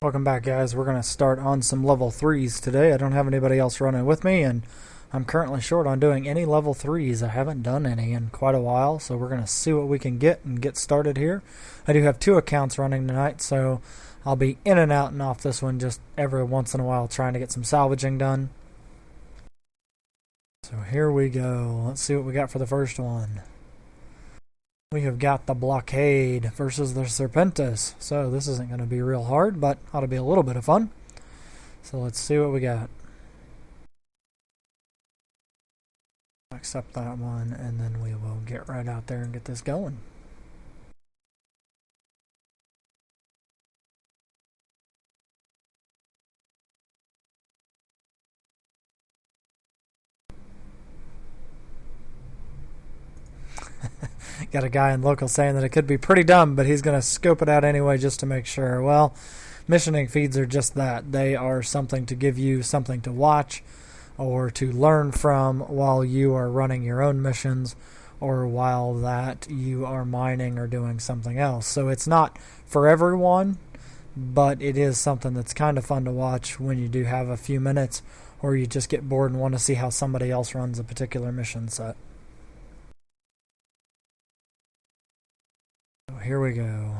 Welcome back, guys. We're going to start on some level 3s today. I don't have anybody else running with me, and I'm currently short on doing any level 3s. I haven't done any in quite a while, so we're going to see what we can get and get started here. I do have 2 accounts running tonight, so I'll be in and out and off this one just every once in a while trying to get some salvaging done. So here we go. Let's see what we got for the first one. We have got the Blockade versus the Serpentis. So this isn't going to be real hard, but ought to be a little bit of fun. So let's see what we got. Accept that one, and then we will get right out there and get this going. Got a guy in local saying that it could be pretty dumb, but he's going to scope it out anyway just to make sure. Well, missioning feeds are just that. They are something to give you something to watch or to learn from while you are running your own missions or while that you are mining or doing something else. So it's not for everyone, but it is something that's kind of fun to watch when you do have a few minutes or you just get bored and want to see how somebody else runs a particular mission set. Here we go.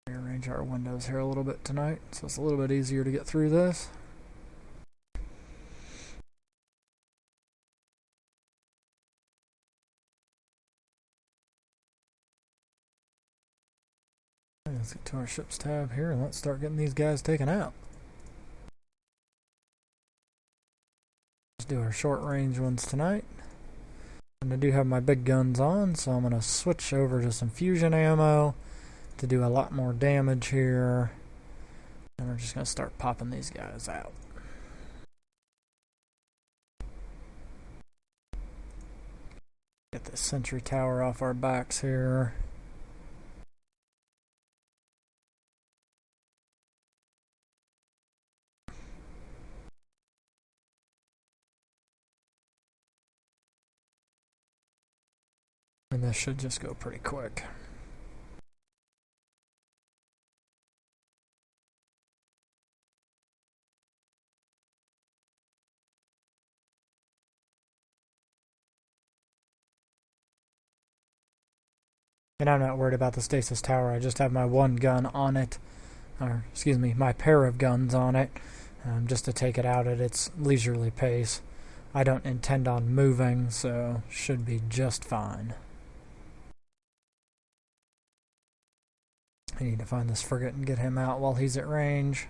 Rearrange our windows here a little bit tonight, so it's a little bit easier to get through this. Let's get to our ships tab here and let's start getting these guys taken out. Let's do our short range ones tonight. And I do have my big guns on, so I'm going to switch over to some fusion ammo to do a lot more damage here. And we're just going to start popping these guys out. Get this sentry tower off our backs here. And this should just go pretty quick. And I'm not worried about the stasis tower. I just have my one gun on it, or excuse me, my pair of guns on it, just to take it out at its leisurely pace. I don't intend on moving, so should be just fine. I need to find this frigate and get him out while he's at range.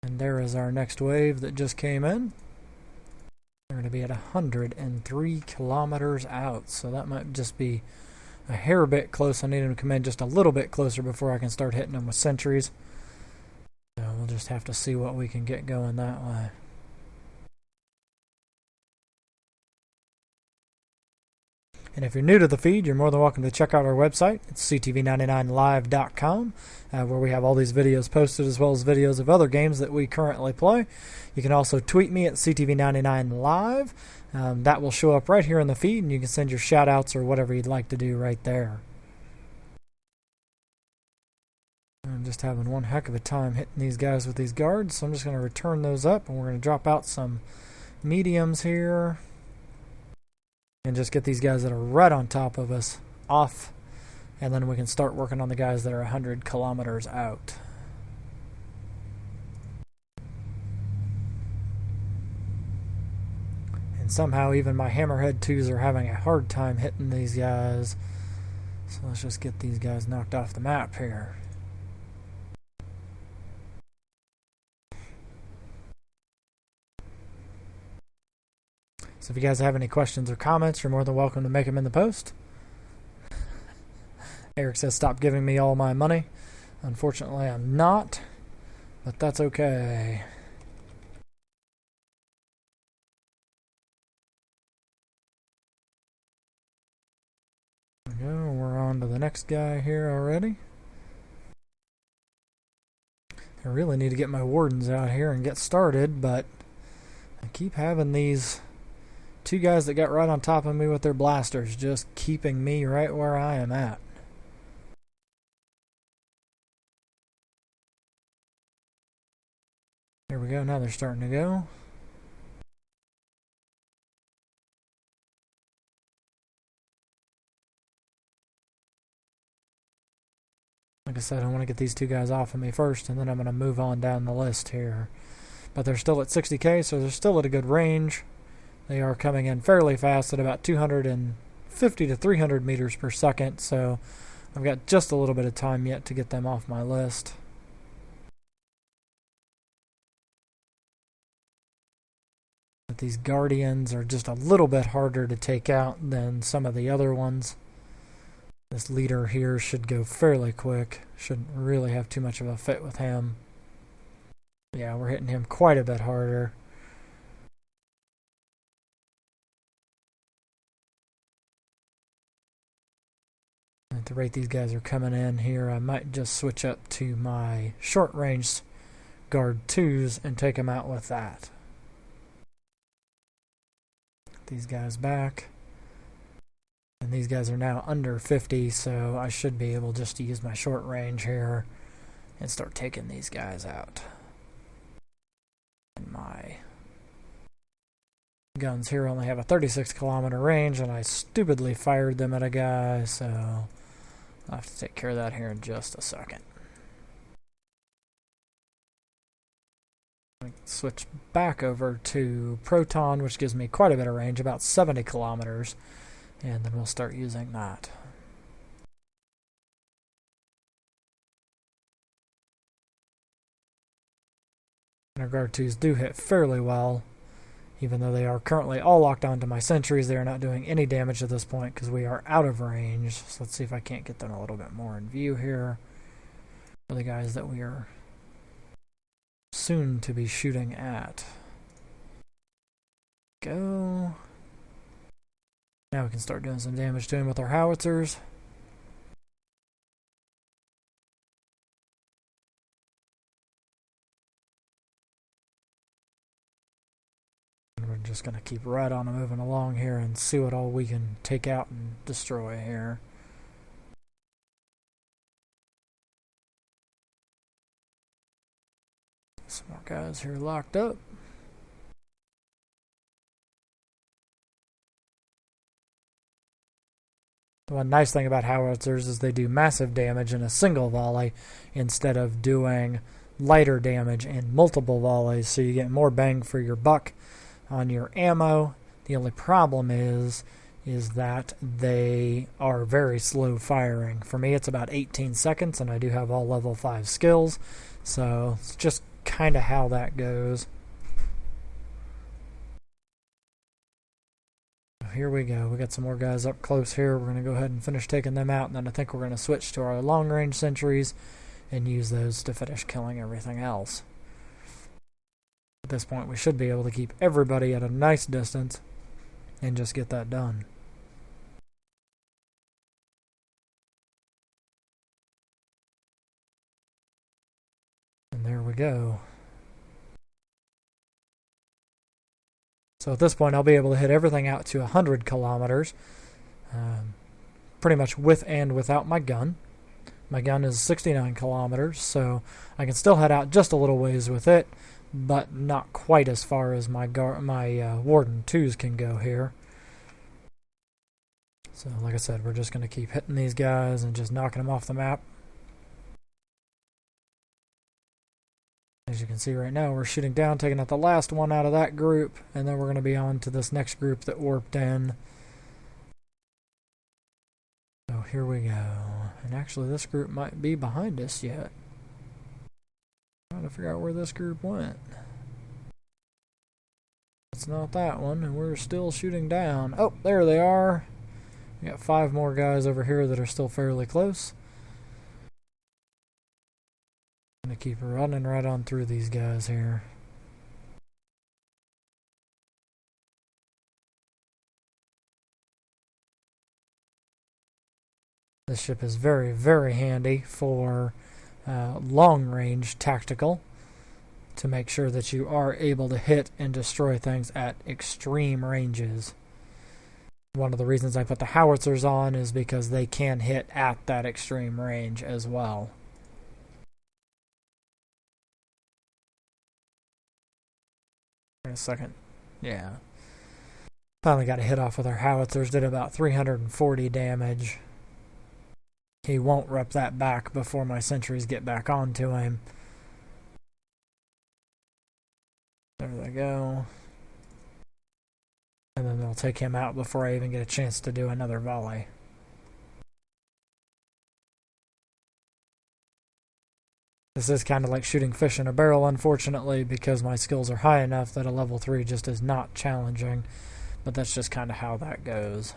And there is our next wave that just came in. They're going to be at 103 kilometers out, so that might just be a hair bit close. I need them to come in just a little bit closer before I can start hitting them with sentries. So we'll just have to see what we can get going that way. And if you're new to the feed, you're more than welcome to check out our website. It's ctv99live.com, where we have all these videos posted as well as videos of other games that we currently play. You can also tweet me at ctv99live. That will show up right here in the feed, and you can send your shout-outs or whatever you'd like to do right there. I'm just having one heck of a time hitting these guys with these guards, so I'm just going to return those up, and we're going to drop out some mediums here. And just get these guys that are right on top of us off, and then we can start working on the guys that are 100 kilometers out. And somehow even my Hammerhead 2s are having a hard time hitting these guys. So let's just get these guys knocked off the map here. So if you guys have any questions or comments, you're more than welcome to make them in the post. Eric says, stop giving me all my money. Unfortunately, I'm not, but that's okay. There we go, we're on to the next guy here already. I really need to get my wardens out here and get started, but I keep having these two guys that got right on top of me with their blasters, just keeping me right where I am at. There we go, now they're starting to go. Like I said, I want to get these two guys off of me first, and then I'm going to move on down the list here. But they're still at 60k, so they're still at a good range. They are coming in fairly fast at about 250 to 300 meters per second, so I've got just a little bit of time yet to get them off my list. But these Guardians are just a little bit harder to take out than some of the other ones. This leader here should go fairly quick. Shouldn't really have too much of a fit with him. Yeah, we're hitting him quite a bit harder. At the rate these guys are coming in here, I might just switch up to my short range guard 2s and take them out with that. Get these guys back. And these guys are now under 50, so I should be able just to use my short range here and start taking these guys out. And my guns here only have a 36 kilometer range, and I stupidly fired them at a guy, so I'll have to take care of that here in just a second. Switch back over to Proton, which gives me quite a bit of range, about 70 kilometers. And then we'll start using that. Our guard 2s do hit fairly well, even though they are currently all locked onto my sentries. They are not doing any damage at this point because we are out of range. So let's see if I can't get them a little bit more in view here. For the guys that we are soon to be shooting at. Go. Now we can start doing some damage to him with our howitzers. And we're just going to keep right on moving along here and see what all we can take out and destroy here. Some more guys here locked up. The one nice thing about howitzers is they do massive damage in a single volley instead of doing lighter damage in multiple volleys, so you get more bang for your buck on your ammo. The only problem is that they are very slow firing. For me, it's about 18 seconds, and I do have all level 5 skills, so it's just kind of how that goes. Here we go. We got some more guys up close here. We're going to go ahead and finish taking them out, and then I think we're going to switch to our long-range sentries and use those to finish killing everything else. At this point, we should be able to keep everybody at a nice distance and just get that done. And there we go. So at this point, I'll be able to hit everything out to 100 kilometers, pretty much with and without my gun. My gun is 69 kilometers, so I can still head out just a little ways with it, but not quite as far as my Warden 2s can go here. So like I said, we're just going to keep hitting these guys and just knocking them off the map. As you can see right now, we're shooting down, taking out the last one out of that group, and then we're going to be on to this next group that warped in. So here we go. And actually, this group might be behind us yet. Trying to figure out where this group went. It's not that one, and we're still shooting down. Oh, there they are. We got 5 more guys over here that are still fairly close. I'm going to keep running right on through these guys here. This ship is very, very handy for long-range tactical, to make sure that you are able to hit and destroy things at extreme ranges. One of the reasons I put the howitzers on is because they can hit at that extreme range as well. Wait a second. Yeah. Finally got a hit off with our howitzers, did about 340 damage. He won't rep that back before my sentries get back onto him. There they go. And then they'll take him out before I even get a chance to do another volley. This is kind of like shooting fish in a barrel, unfortunately, because my skills are high enough that a level 3 just is not challenging. But that's just kind of how that goes.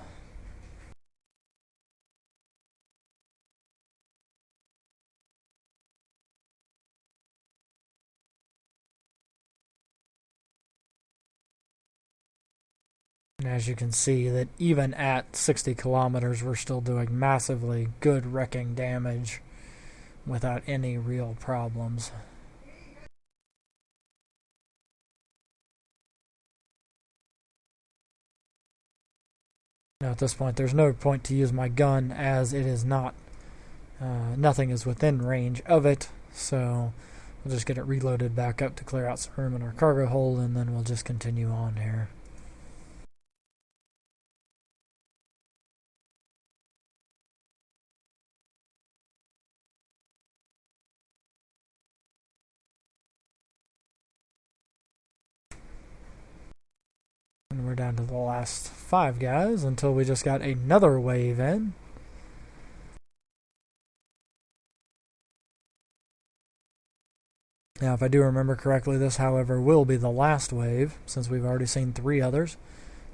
And as you can see, that even at 60 kilometers, we're still doing massively good wrecking damage without any real problems. Now at this point, there's no point to use my gun, as it is not, nothing is within range of it, so we'll just get it reloaded back up to clear out some room in our cargo hold, and then we'll just continue on here. And we're down to the last 5 guys until we just got another wave in. Now, if I do remember correctly, this, however, will be the last wave, since we've already seen 3 others.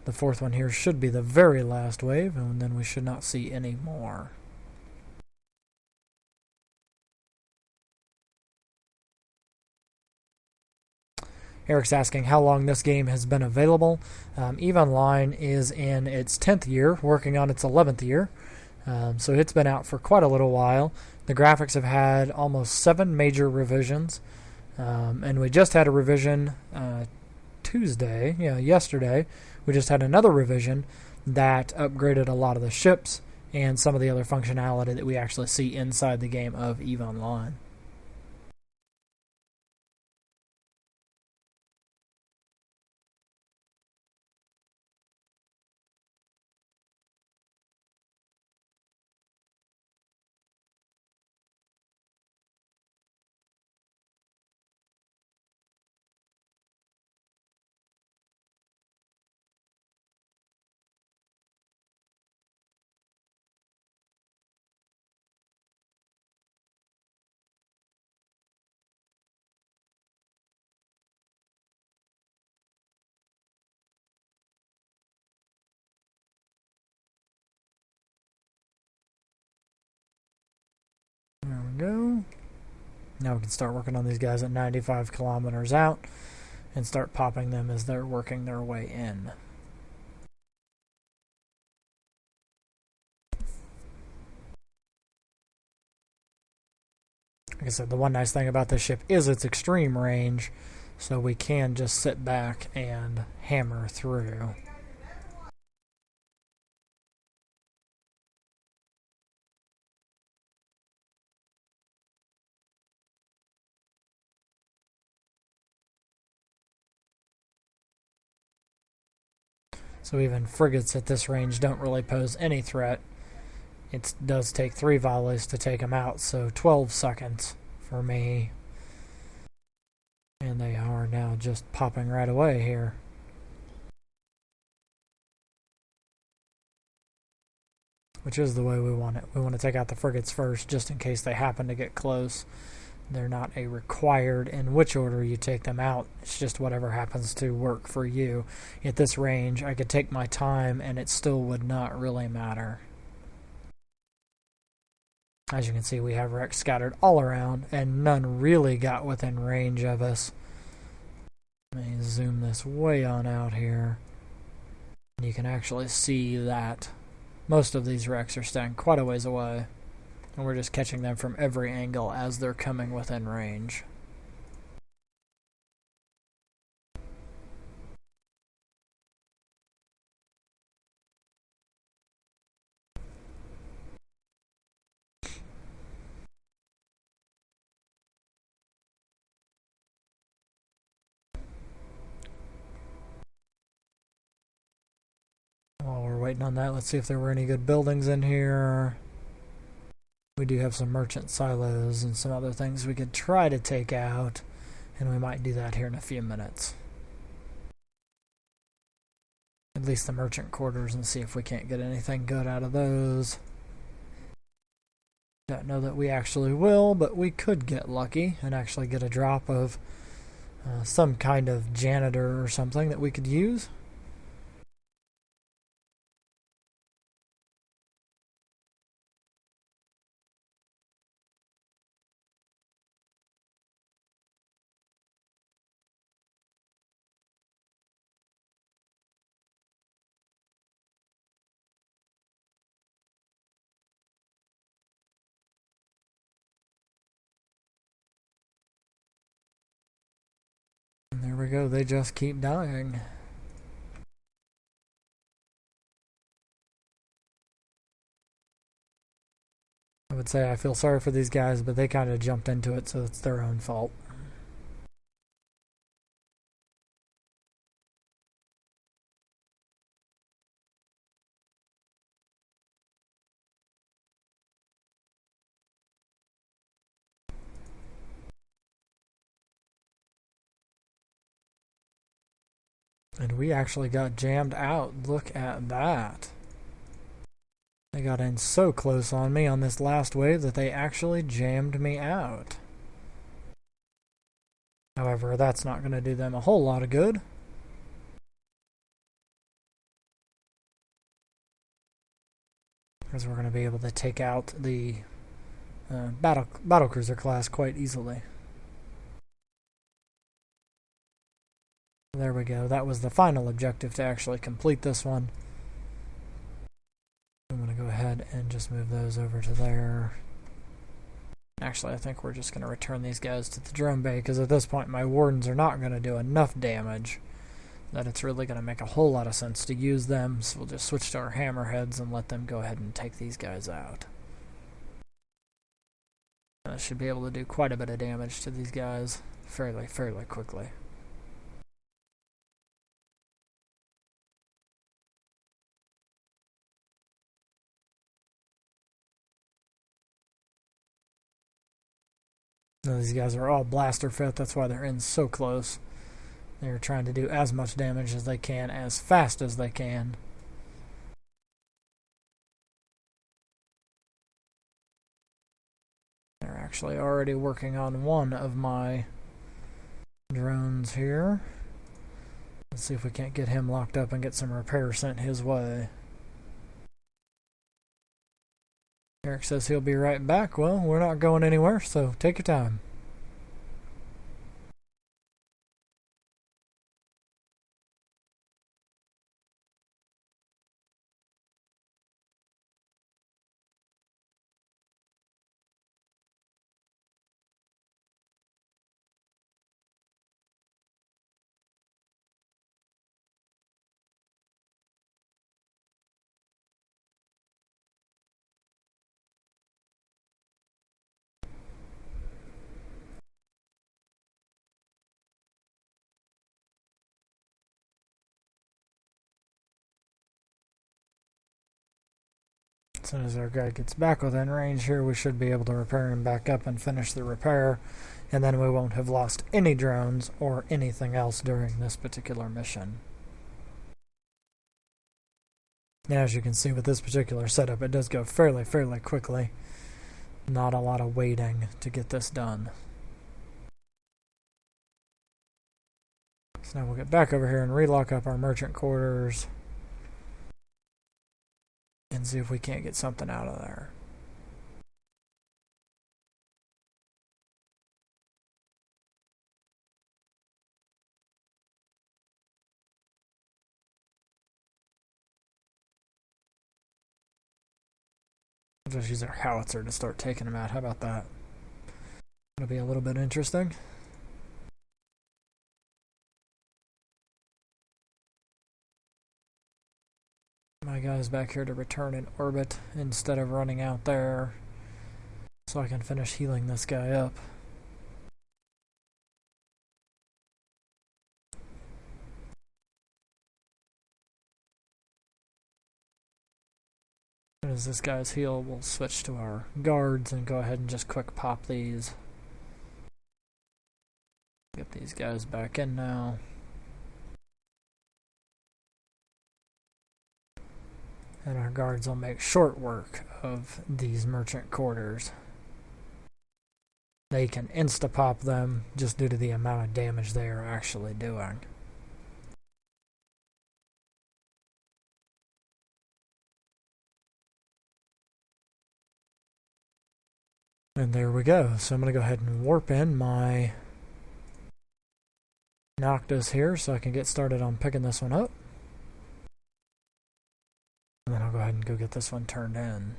The 4th one here should be the very last wave, and then we should not see any more. Eric's asking how long this game has been available. EVE Online is in its 10th year, working on its 11th year. So it's been out for quite a little while. The graphics have had almost 7 major revisions. And we just had a revision yesterday. We just had another revision that upgraded a lot of the ships and some of the other functionality that we actually see inside the game of EVE Online. There we go. Now we can start working on these guys at 95 kilometers out and start popping them as they're working their way in. Like I said, the one nice thing about this ship is its extreme range, so we can just sit back and hammer through. So even frigates at this range don't really pose any threat. It does take 3 volleys to take them out, so 12 seconds for me. And they are now just popping right away here. Which is the way we want it. We want to take out the frigates first, just in case they happen to get close. They're not a required in which order you take them out. It's just whatever happens to work for you. At this range, I could take my time and it still would not really matter. As you can see, we have wrecks scattered all around, and none really got within range of us. Let me zoom this way on out here. You can actually see that Most of these wrecks are staying quite a ways away, and we're just catching them from every angle as they're coming within range. While we're waiting on that, let's see if there were any good buildings in here. We do have some merchant silos and some other things we could try to take out, and we might do that here in a few minutes. At least the merchant quarters, and see if we can't get anything good out of those. Don't know that we actually will, but we could get lucky and actually get a drop of some kind of janitor or something that we could use. And there we go, they just keep dying. I would say I feel sorry for these guys, but they kind of jumped into it, so it's their own fault. And we actually got jammed out. Look at that. They got in so close on me on this last wave that they actually jammed me out. However, that's not going to do them a whole lot of good. Because we're going to be able to take out the battlecruiser class quite easily. There we go. That was the final objective to actually complete this one. I'm going to go ahead and just move those over to there. Actually, I think we're just going to return these guys to the drone bay, because at this point my wardens are not going to do enough damage that it's really going to make a whole lot of sense to use them. So we'll just switch to our hammerheads and let them go ahead and take these guys out. I should be able to do quite a bit of damage to these guys fairly quickly. Now, these guys are all blaster fit, that's why they're in so close. They're trying to do as much damage as they can, as fast as they can. They're actually already working on one of my drones here. Let's see if we can't get him locked up and get some repair sent his way. Eric says he'll be right back. Well, we're not going anywhere, so take your time. As soon as our guy gets back within range here, we should be able to repair him back up and finish the repair, and then we won't have lost any drones or anything else during this particular mission. And as you can see with this particular setup, it does go fairly quickly. Not a lot of waiting to get this done. So now we'll get back over here and relock up our merchant quarters and see if we can't get something out of there. We'll just use our howitzer to start taking them out. How about that? It'll be a little bit interesting. My guy's back here to return in orbit instead of running out there, so I can finish healing this guy up. As soon as this guy's healed, we'll switch to our guards and go ahead and just quick pop these. Get these guys back in now. And our guards will make short work of these merchant quarters. They can insta-pop them just due to the amount of damage they are actually doing. And there we go. So I'm going to go ahead and warp in my Noctis here so I can get started on picking this one up. And then I'll go ahead and go get this one turned in.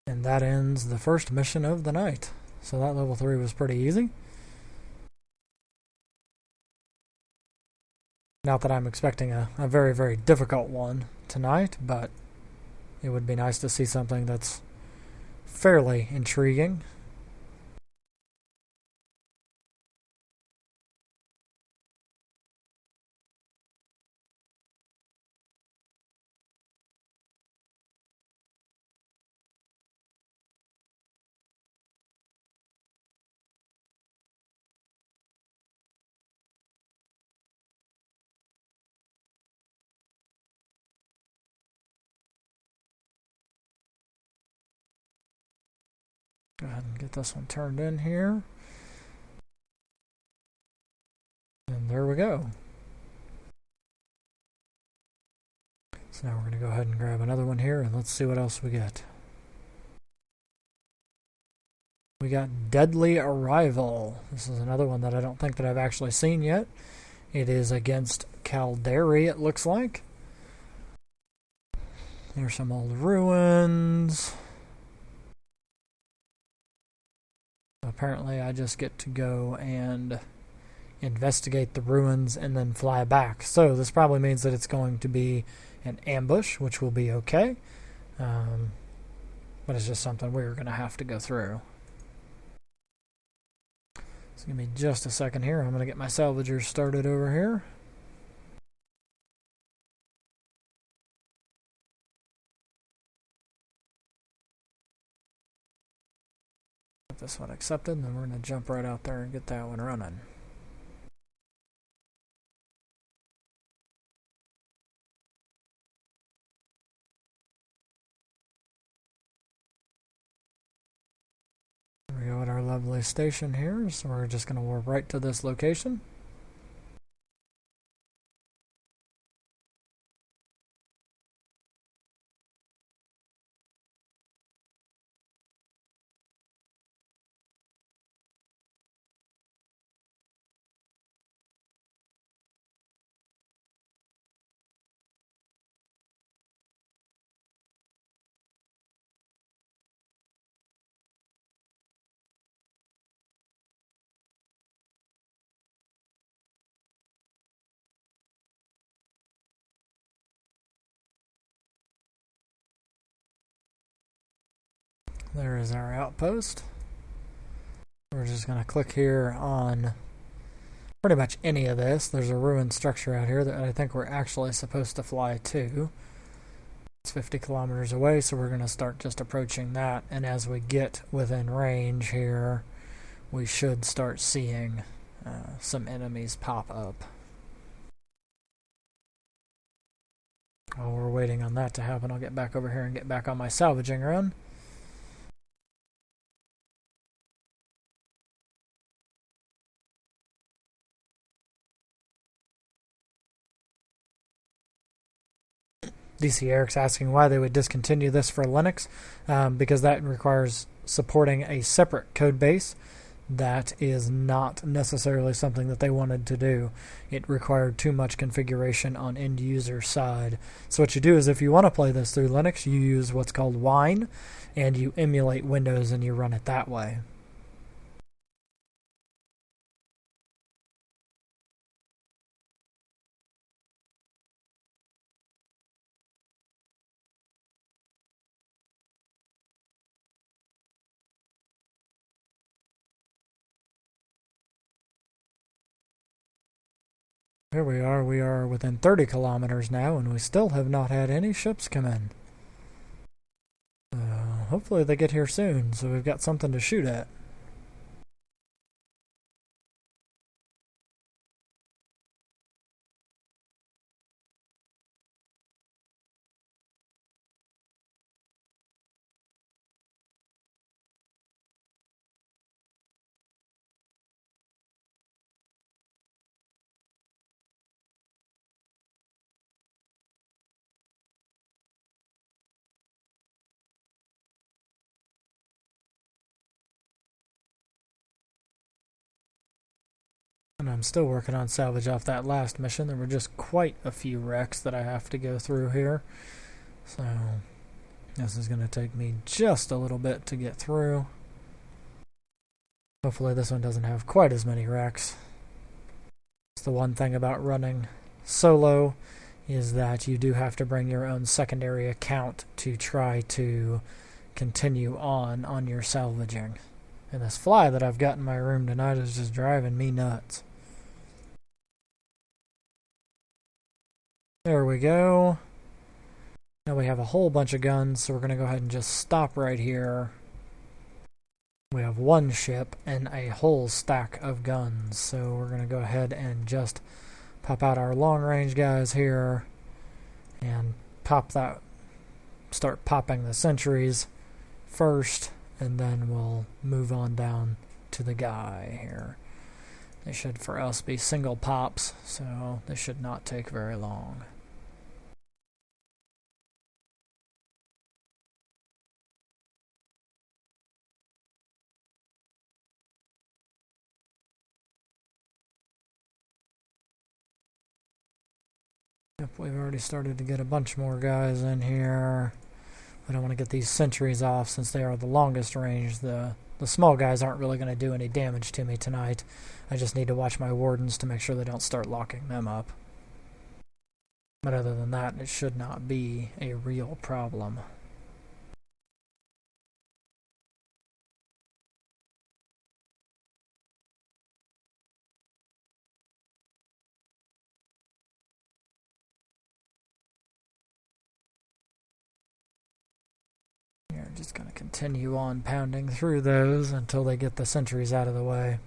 And that ends the first mission of the night. So that level 3 was pretty easy. Not that I'm expecting a very, very difficult one tonight, but it would be nice to see something that's fairly intriguing. Go ahead and get this one turned in here. And there we go. So now we're going to go ahead and grab another one here and let's see what else we get. We got Deadly Arrival. This is another one that I don't think that I've actually seen yet. It is against Caldari, it looks like. There's some old ruins. Apparently I just get to go and investigate the ruins and then fly back. So this probably means that it's going to be an ambush, which will be okay. But it's just something we're going to have to go through. So give me just a second here. I'm going to get my salvagers started over here. Get this one accepted, and then we're going to jump right out there and get that one running. There we go at our lovely station here, so we're just going to warp right to this location. There is our outpost. We're just going to click here on pretty much any of this. There's a ruined structure out here that I think we're actually supposed to fly to. It's 50 kilometers away, so we're going to start just approaching that. And as we get within range here, we should start seeing some enemies pop up. While we're waiting on that to happen, I'll get back over here and get back on my salvaging run. DC Eric's asking why they would discontinue this for Linux, because that requires supporting a separate code base. That is not necessarily something that they wanted to do. It required too much configuration on end user side. So what you do is if you want to play this through Linux, you use what's called Wine, and you emulate Windows and you run it that way. Here we are within 30 kilometers now, and we still have not had any ships come in. Hopefully they get here soon, so we've got something to shoot at. And I'm still working on salvage off that last mission. There were just quite a few wrecks that I have to go through here. So this is going to take me just a little bit to get through. Hopefully this one doesn't have quite as many wrecks. That's the one thing about running solo, is that you do have to bring your own secondary account to try to continue on your salvaging. And this fly that I've got in my room tonight is just driving me nuts. There we go. Now we have a whole bunch of guns, so we're going to go ahead and just stop right here. We have one ship and a whole stack of guns, so we're going to go ahead and just pop out our long-range guys here and start popping the sentries first, and then we'll move on down to the guy here. They should, for us, be single pops, so they should not take very long. Yep, we've already started to get a bunch more guys in here. I don't want to get these sentries off since they are the longest range. The small guys aren't really going to do any damage to me tonight. I just need to watch my wardens to make sure they don't start locking them up. But other than that, it should not be a real problem. Just going to continue on pounding through those until they get the sentries out of the way.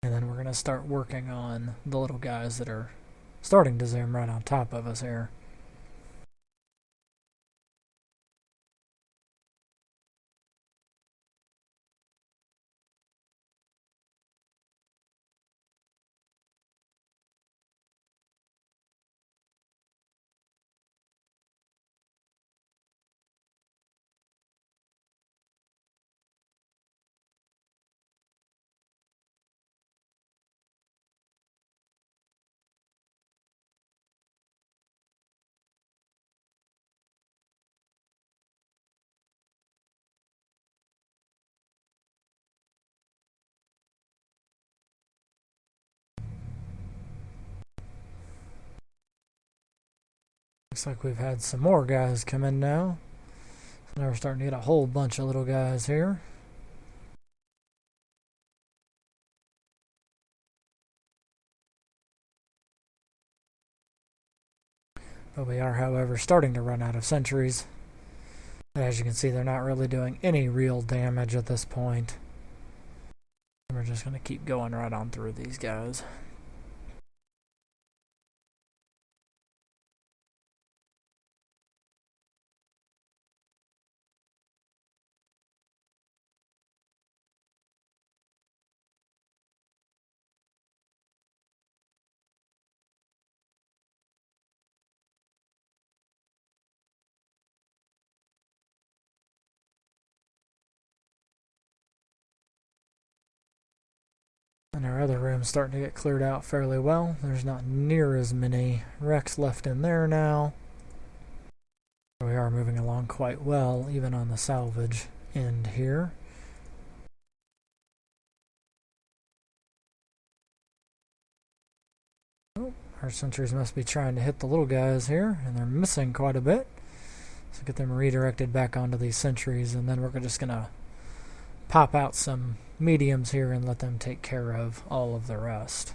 And then we're going to start working on the little guys that are starting to zoom right on top of us here. Looks like we've had some more guys come in now. So now we're starting to get a whole bunch of little guys here. But we are, however, starting to run out of sentries. As you can see, they're not really doing any real damage at this point. And we're just going to keep going right on through these guys. room's starting to get cleared out fairly well. There's not near as many wrecks left in there now. We are moving along quite well, even on the salvage end here. Oh, our sentries must be trying to hit the little guys here, and they're missing quite a bit. So get them redirected back onto these sentries, and then we're just going to pop out some mediums here and let them take care of all of the rest.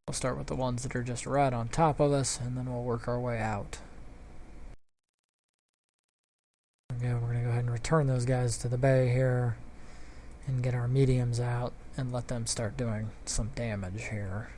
We'll start with the ones that are just right on top of us, and then we'll work our way out. Okay, we're going to go ahead and return those guys to the bay here and get our mediums out and let them start doing some damage here.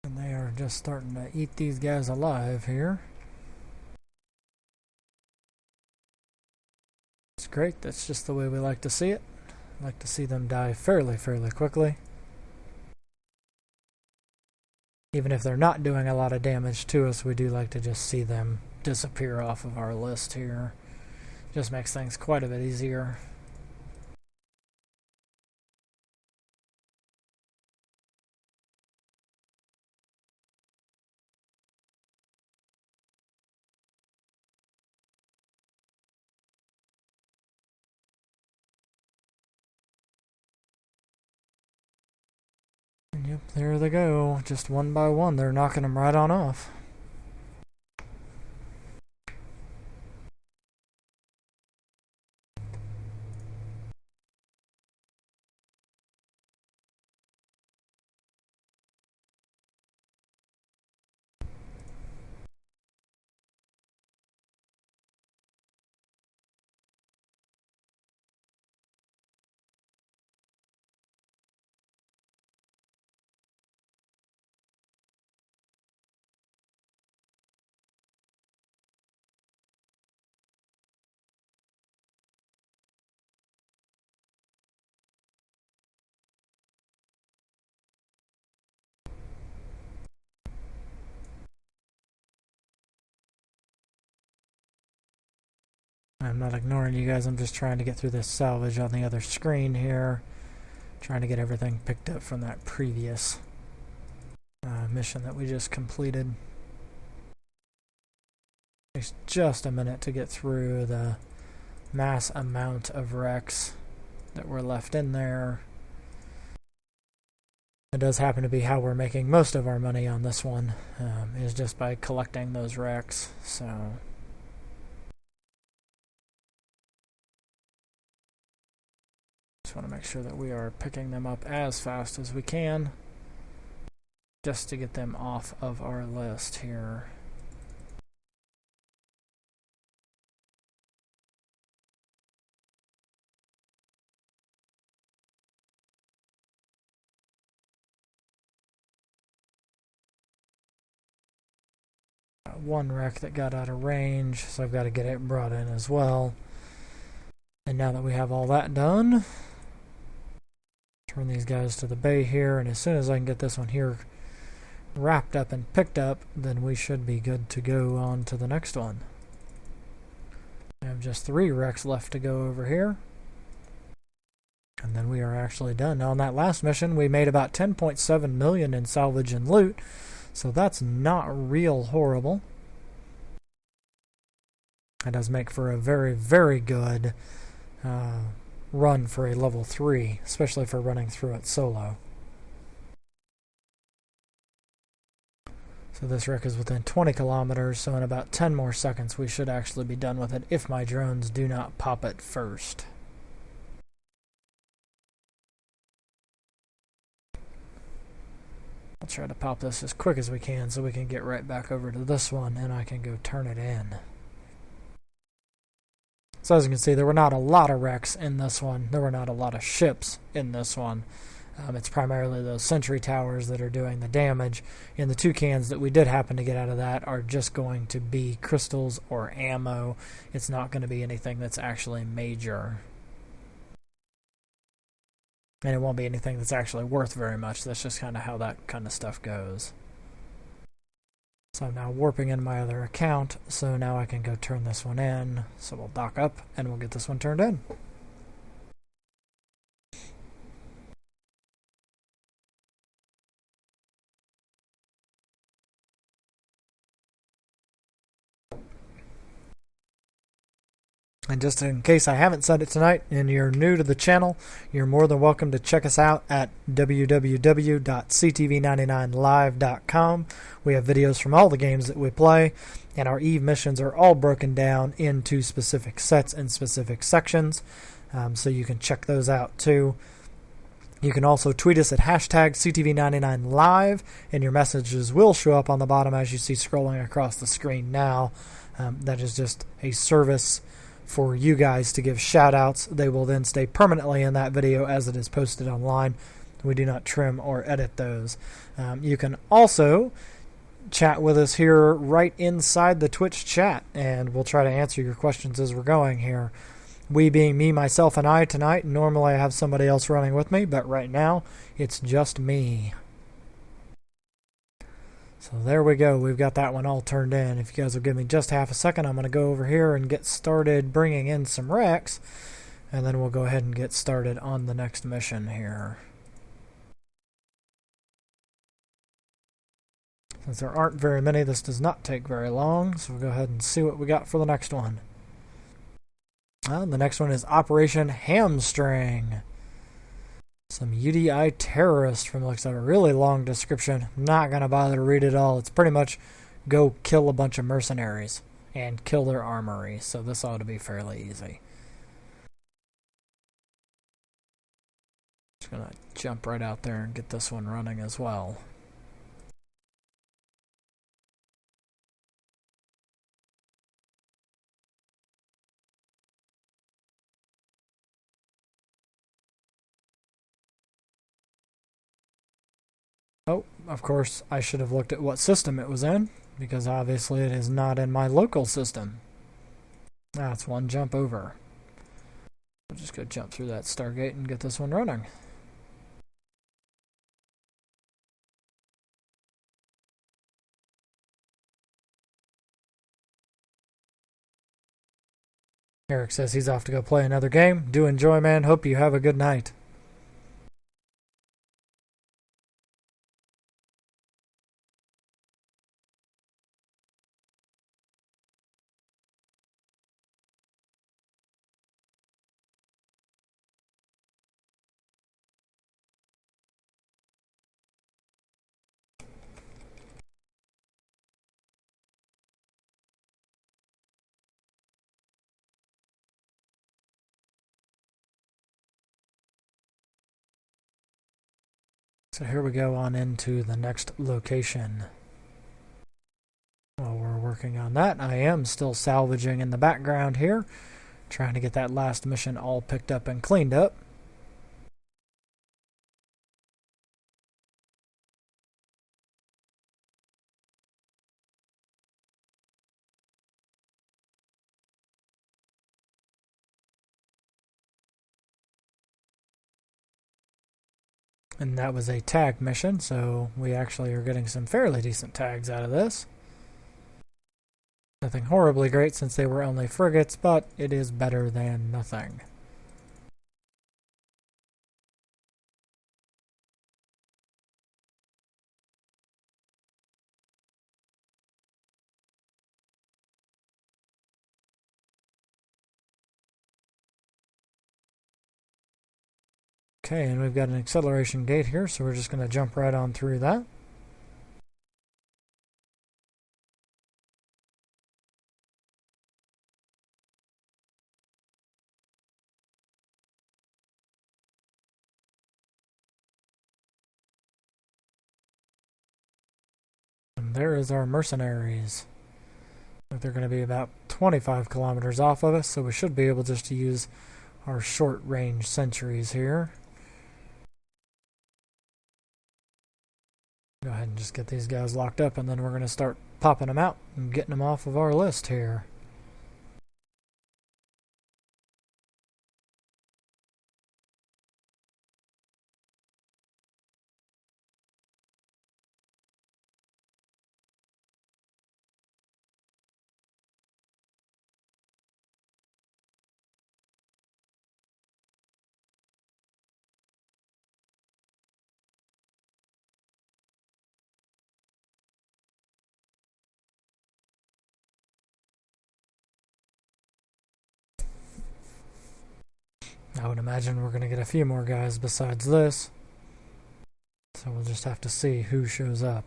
And they are just starting to eat these guys alive here. It's great. That's just the way we like to see it. Like to see them die fairly quickly. Even if they're not doing a lot of damage to us, we do like to just see them disappear off of our list here. Just makes things quite a bit easier. Yep, there they go. Just one by one, they're knocking them right on off. I'm not ignoring you guys, I'm just trying to get through this salvage on the other screen here. Trying to get everything picked up from that previous mission that we just completed. Takes just a minute to get through the mass amount of wrecks that were left in there. It does happen to be how we're making most of our money on this one, is just by collecting those wrecks. So just want to make sure that we are picking them up as fast as we can, just to get them off of our list here. One wreck that got out of range, so I've got to get it brought in as well. And now that we have all that done, turn these guys to the bay here, and as soon as I can get this one here wrapped up and picked up, then we should be good to go on to the next one. I have just 3 wrecks left to go over here, and then we are actually done. Now on that last mission we made about 10.7 million in salvage and loot, so that's not real horrible. It does make for a very good run for a level 3, especially for running through it solo. So this wreck is within 20 kilometers, so in about 10 more seconds we should actually be done with it if my drones do not pop it first. try to pop this as quick as we can so we can get right back over to this one and I can go turn it in. So as you can see, there were not a lot of wrecks in this one. There were not a lot of ships in this one. It's primarily those sentry towers that are doing the damage. And the 2 cans that we did happen to get out of that are just going to be crystals or ammo. It's not going to be anything that's actually major. And it won't be anything that's actually worth very much. That's just kind of how that kind of stuff goes. So I'm now warping in my other account, so now I can go turn this one in. So we'll dock up and we'll get this one turned in. And just in case I haven't said it tonight and you're new to the channel, you're more than welcome to check us out at www.ctv99live.com. We have videos from all the games that we play, and our EVE missions are all broken down into specific sets and specific sections, so you can check those out too. You can also tweet us at hashtag CTV99Live, and your messages will show up on the bottom as you see scrolling across the screen now. That is just a service for you guys to give shout outs. They will then stay permanently in that video as it is posted online. We do not trim or edit those. You can also chat with us here right inside the Twitch chat, and we'll try to answer your questions as we're going here. We being me, myself, and I tonight. Normally I have somebody else running with me, but right now it's just me. So there we go. We've got that one all turned in. If you guys will give me just half a second, I'm going to go over here and get started bringing in some wrecks, and then we'll go ahead and get started on the next mission here. Since there aren't very many, this does not take very long, so we'll go ahead and see what we got for the next one. Well, the next one is Operation Hamstring. Some UDI terrorists from looks like a really long description. I'm not going to bother to read it all. It's pretty much go kill a bunch of mercenaries and kill their armory, so this ought to be fairly easy. Just going to jump right out there and get this one running as well. Oh, of course, I should have looked at what system it was in, because obviously it is not in my local system. That's one jump over. We'll just go jump through that Stargate and get this one running. Eric says he's off to go play another game. Do enjoy, man. Hope you have a good night. So here we go on into the next location. While we're working on that, I am still salvaging in the background here, trying to get that last mission all picked up and cleaned up. And that was a tag mission, so we actually are getting some fairly decent tags out of this. Nothing horribly great since they were only frigates, but it is better than nothing. Okay, and we've got an acceleration gate here, so we're just going to jump right on through that. there is our mercenaries. They're going to be about 25 kilometers off of us, so we should be able just to use our short-range sentries here. Go ahead and just get these guys locked up, and then we're going to start popping them out and getting them off of our list here. I would imagine we're going to get a few more guys besides this, so we'll just have to see who shows up.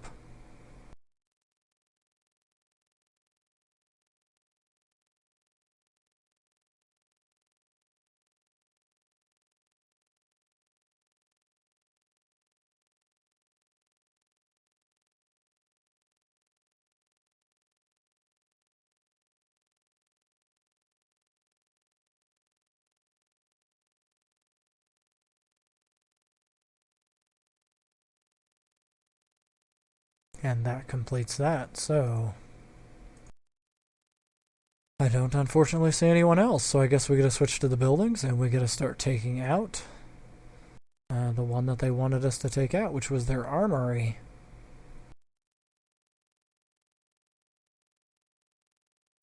And that completes that, so I don't unfortunately see anyone else, so I guess we gotta switch to the buildings and we gotta start taking out the one that they wanted us to take out, which was their armory.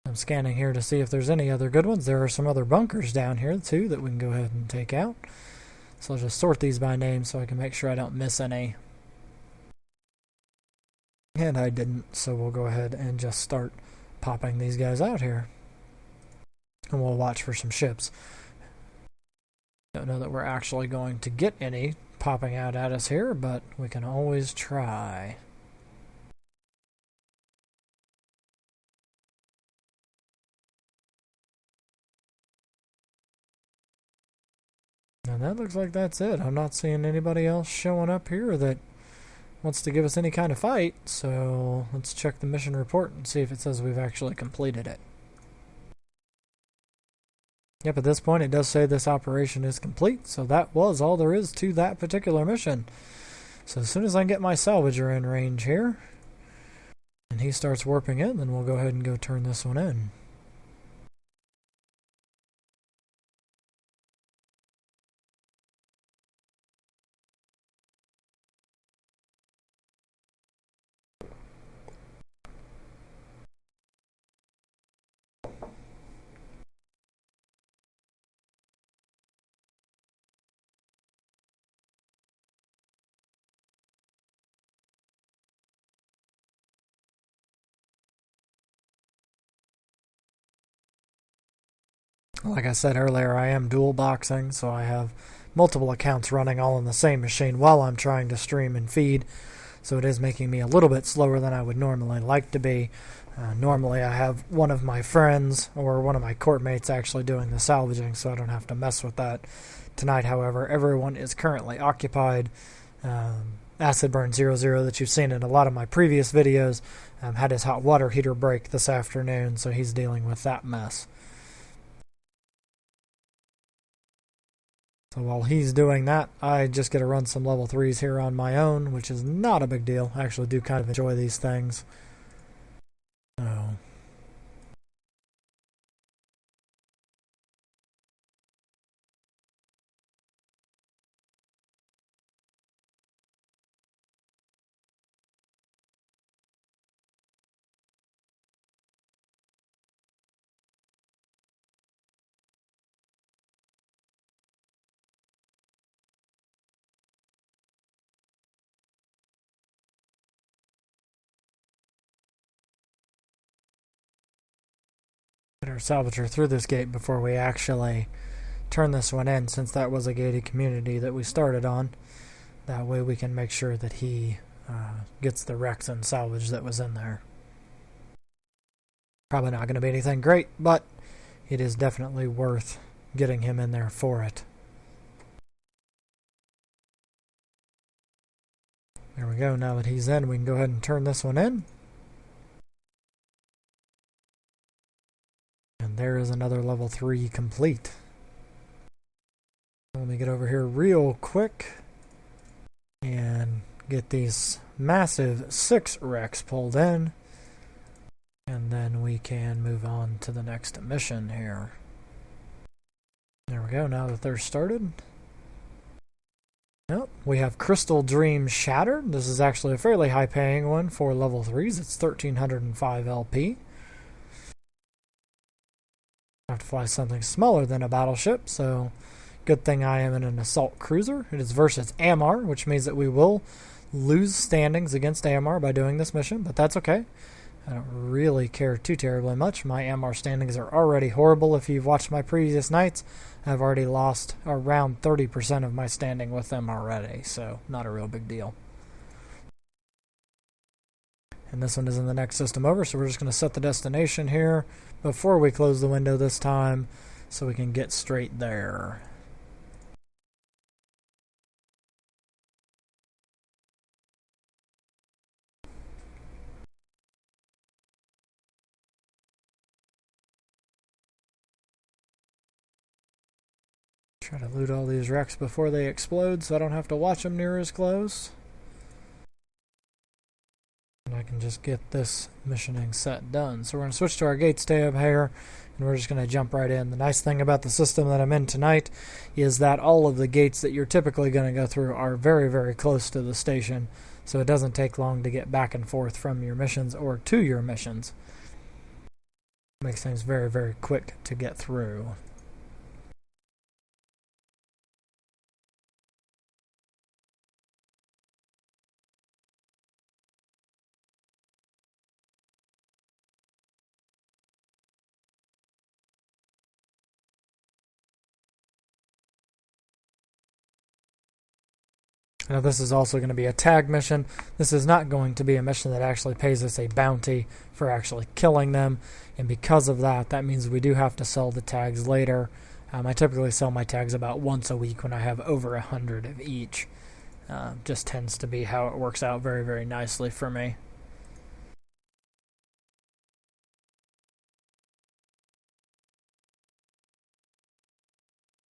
I'm scanning here to see if there's any other good ones. There are some other bunkers down here too that we can go ahead and take out. So I'll just sort these by name so I can make sure I don't miss any. And I didn't, so we'll go ahead and just start popping these guys out here. And we'll watch for some ships. Don't know that we're actually going to get any popping out at us here, but we can always try. And that looks like that's it. I'm not seeing anybody else showing up here that wants to give us any kind of fight, so let's check the mission report and see if it says we've actually completed it. Yep, at this point it does say this operation is complete, so that was all there is to that particular mission. So as soon as I get my salvager in range here, and he starts warping in, then we'll go ahead and go turn this one in. Like I said earlier, I am dual boxing, so I have multiple accounts running all on the same machine while I'm trying to stream and feed. So it is making me a little bit slower than I would normally like to be. Normally I have one of my friends or one of my court mates actually doing the salvaging, so I don't have to mess with that. Tonight, however, everyone is currently occupied. Acidburn00 that you've seen in a lot of my previous videos had his hot water heater break this afternoon, so he's dealing with that mess. So while he's doing that, I just get to run some level 3s here on my own, which is not a big deal. I actually do kind of enjoy these things. So better salvage her through this gate before we actually turn this one in, since that was a gated community that we started on. That way we can make sure that he gets the wrecks and salvage that was in there. Probably not going to be anything great, but it is definitely worth getting him in there for it. There we go. Now that he's in, we can go ahead and turn this one in. there is another level 3 complete. Let me get over here real quick and get these massive 6 wrecks pulled in. And then we can move on to the next mission here. There we go, now that they're started. Yep, we have Crystal Dream Shattered. This is actually a fairly high paying one for level 3s. It's 1305 LP. I have to fly something smaller than a battleship, so good thing I am in an assault cruiser. It is versus AMR, which means that we will lose standings against AMR by doing this mission, but that's okay. I don't really care too terribly much. My AMR standings are already horrible. If you've watched my previous nights, I've already lost around 30% of my standing with them already, so not a real big deal. And this one is in the next system over, so we're just going to set the destination here before we close the window this time so we can get straight there. Try to loot all these wrecks before they explode so I don't have to watch them near as close. And I can just get this missioning set done. So we're going to switch to our gates tab here, and we're just going to jump right in. The nice thing about the system that I'm in tonight is that all of the gates that you're typically going to go through are very, very close to the station, so it doesn't take long to get back and forth from your missions or to your missions. It makes things very, very quick to get through. Now this is also going to be a tag mission. This is not going to be a mission that actually pays us a bounty for actually killing them, and because of that, that means we do have to sell the tags later. I typically sell my tags about once a week when I have over 100 of each. Just tends to be how it works out very, very nicely for me.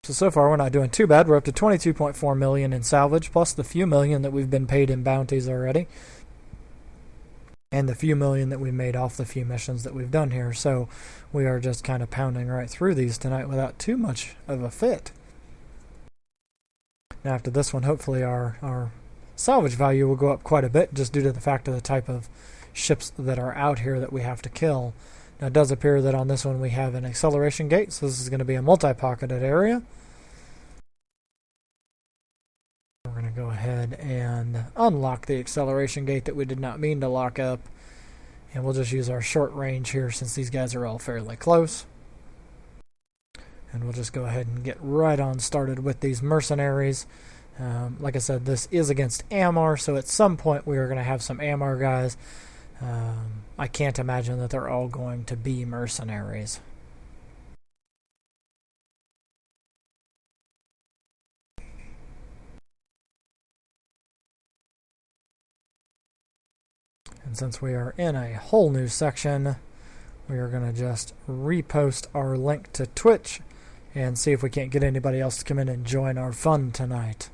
So far we're not doing too bad. We're up to 22.4 million in salvage, plus the few million that we've been paid in bounties already, and the few million that we made off the few missions that we've done here. So we are just kind of pounding right through these tonight without too much of a fit. Now after this one, hopefully our salvage value will go up quite a bit, just due to the fact of the type of ships that are out here that we have to kill. Now it does appear that on this one we have an acceleration gate, so this is going to be a multi-pocketed area. We're going to go ahead and unlock the acceleration gate that we did not mean to lock up, and we'll just use our short range here since these guys are all fairly close. And we'll just go ahead and get right on started with these mercenaries. Like I said, this is against AMR, so at some point we are going to have some AMR guys. I can't imagine that they're all going to be mercenaries. And since we are in a whole new section, we are going to just repost our link to Twitch and see if we can't get anybody else to come in and join our fun tonight.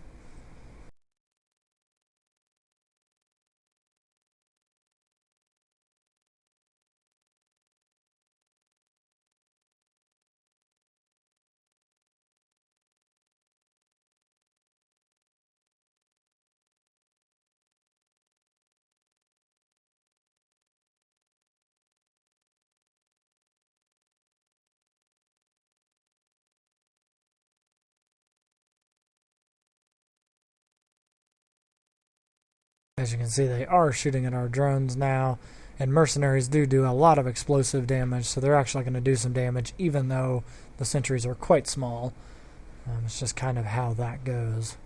As you can see, they are shooting at our drones now, and mercenaries do a lot of explosive damage, so they're actually going to do some damage even though the sentries are quite small. It's just kind of how that goes.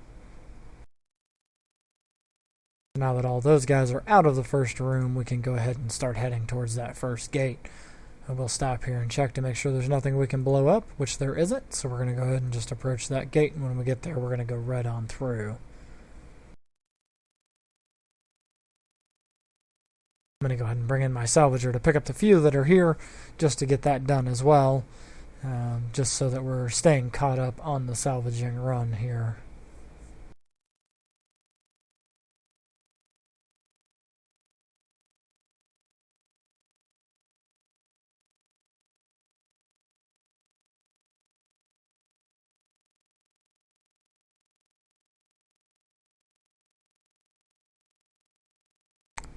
Now that all those guys are out of the first room, we can go ahead and start heading towards that first gate. And we'll stop here and check to make sure there's nothing we can blow up, which there isn't, so we're going to go ahead and just approach that gate, and when we get there we're going to go right on through. I'm going to go ahead and bring in my salvager to pick up the few that are here just to get that done as well, just so that we're staying caught up on the salvaging run here.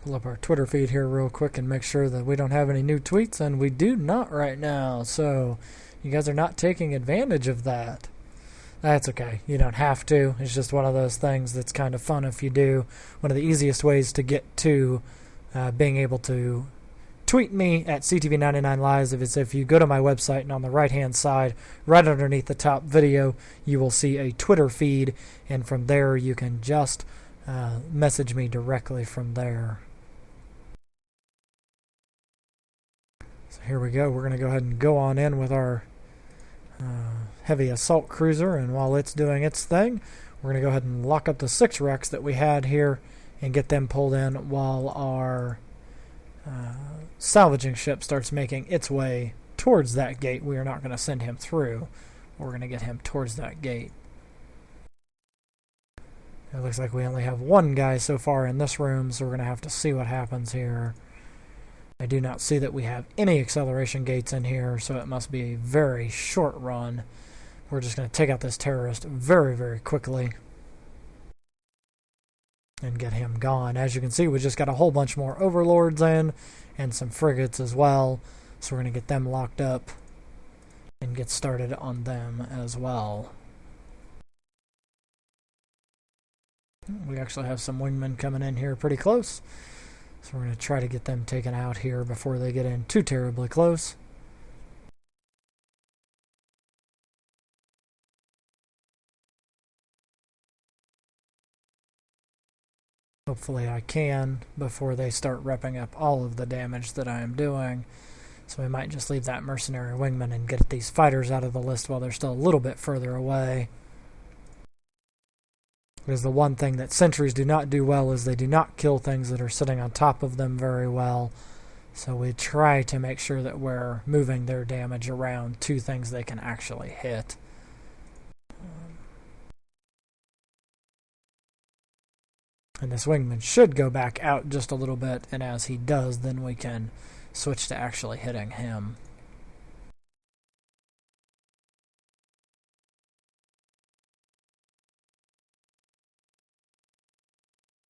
Pull up our Twitter feed here real quick and make sure that we don't have any new tweets, and we do not right now, so you guys are not taking advantage of that. That's okay. You don't have to. It's just one of those things that's kind of fun if you do. One of the easiest ways to get to being able to tweet me at CTV99Lives is if you go to my website, and on the right-hand side, right underneath the top video, you will see a Twitter feed, and from there you can just message me directly from there. So here we go. We're going to go ahead and go on in with our heavy assault cruiser, and while it's doing its thing, we're going to go ahead and lock up the 6 wrecks that we had here and get them pulled in while our salvaging ship starts making its way towards that gate. We are not going to send him through. We're going to get him towards that gate. It looks like we only have one guy so far in this room, so we're going to have to see what happens here. I do not see that we have any acceleration gates in here, so it must be a very short run. We're just going to take out this terrorist very, very quickly and get him gone. As you can see, we just got a whole bunch more overlords in and some frigates as well, so we're going to get them locked up and get started on them as well. We actually have some wingmen coming in here pretty close, so we're going to try to get them taken out here before they get in too terribly close. Hopefully I can before they start repping up all of the damage that I am doing. So we might just leave that mercenary wingman and get these fighters out of the list while they're still a little bit further away. Because the one thing that sentries do not do well is they do not kill things that are sitting on top of them very well. So we try to make sure that we're moving their damage around to things they can actually hit. And this wingman should go back out just a little bit, and as he does, then we can switch to actually hitting him.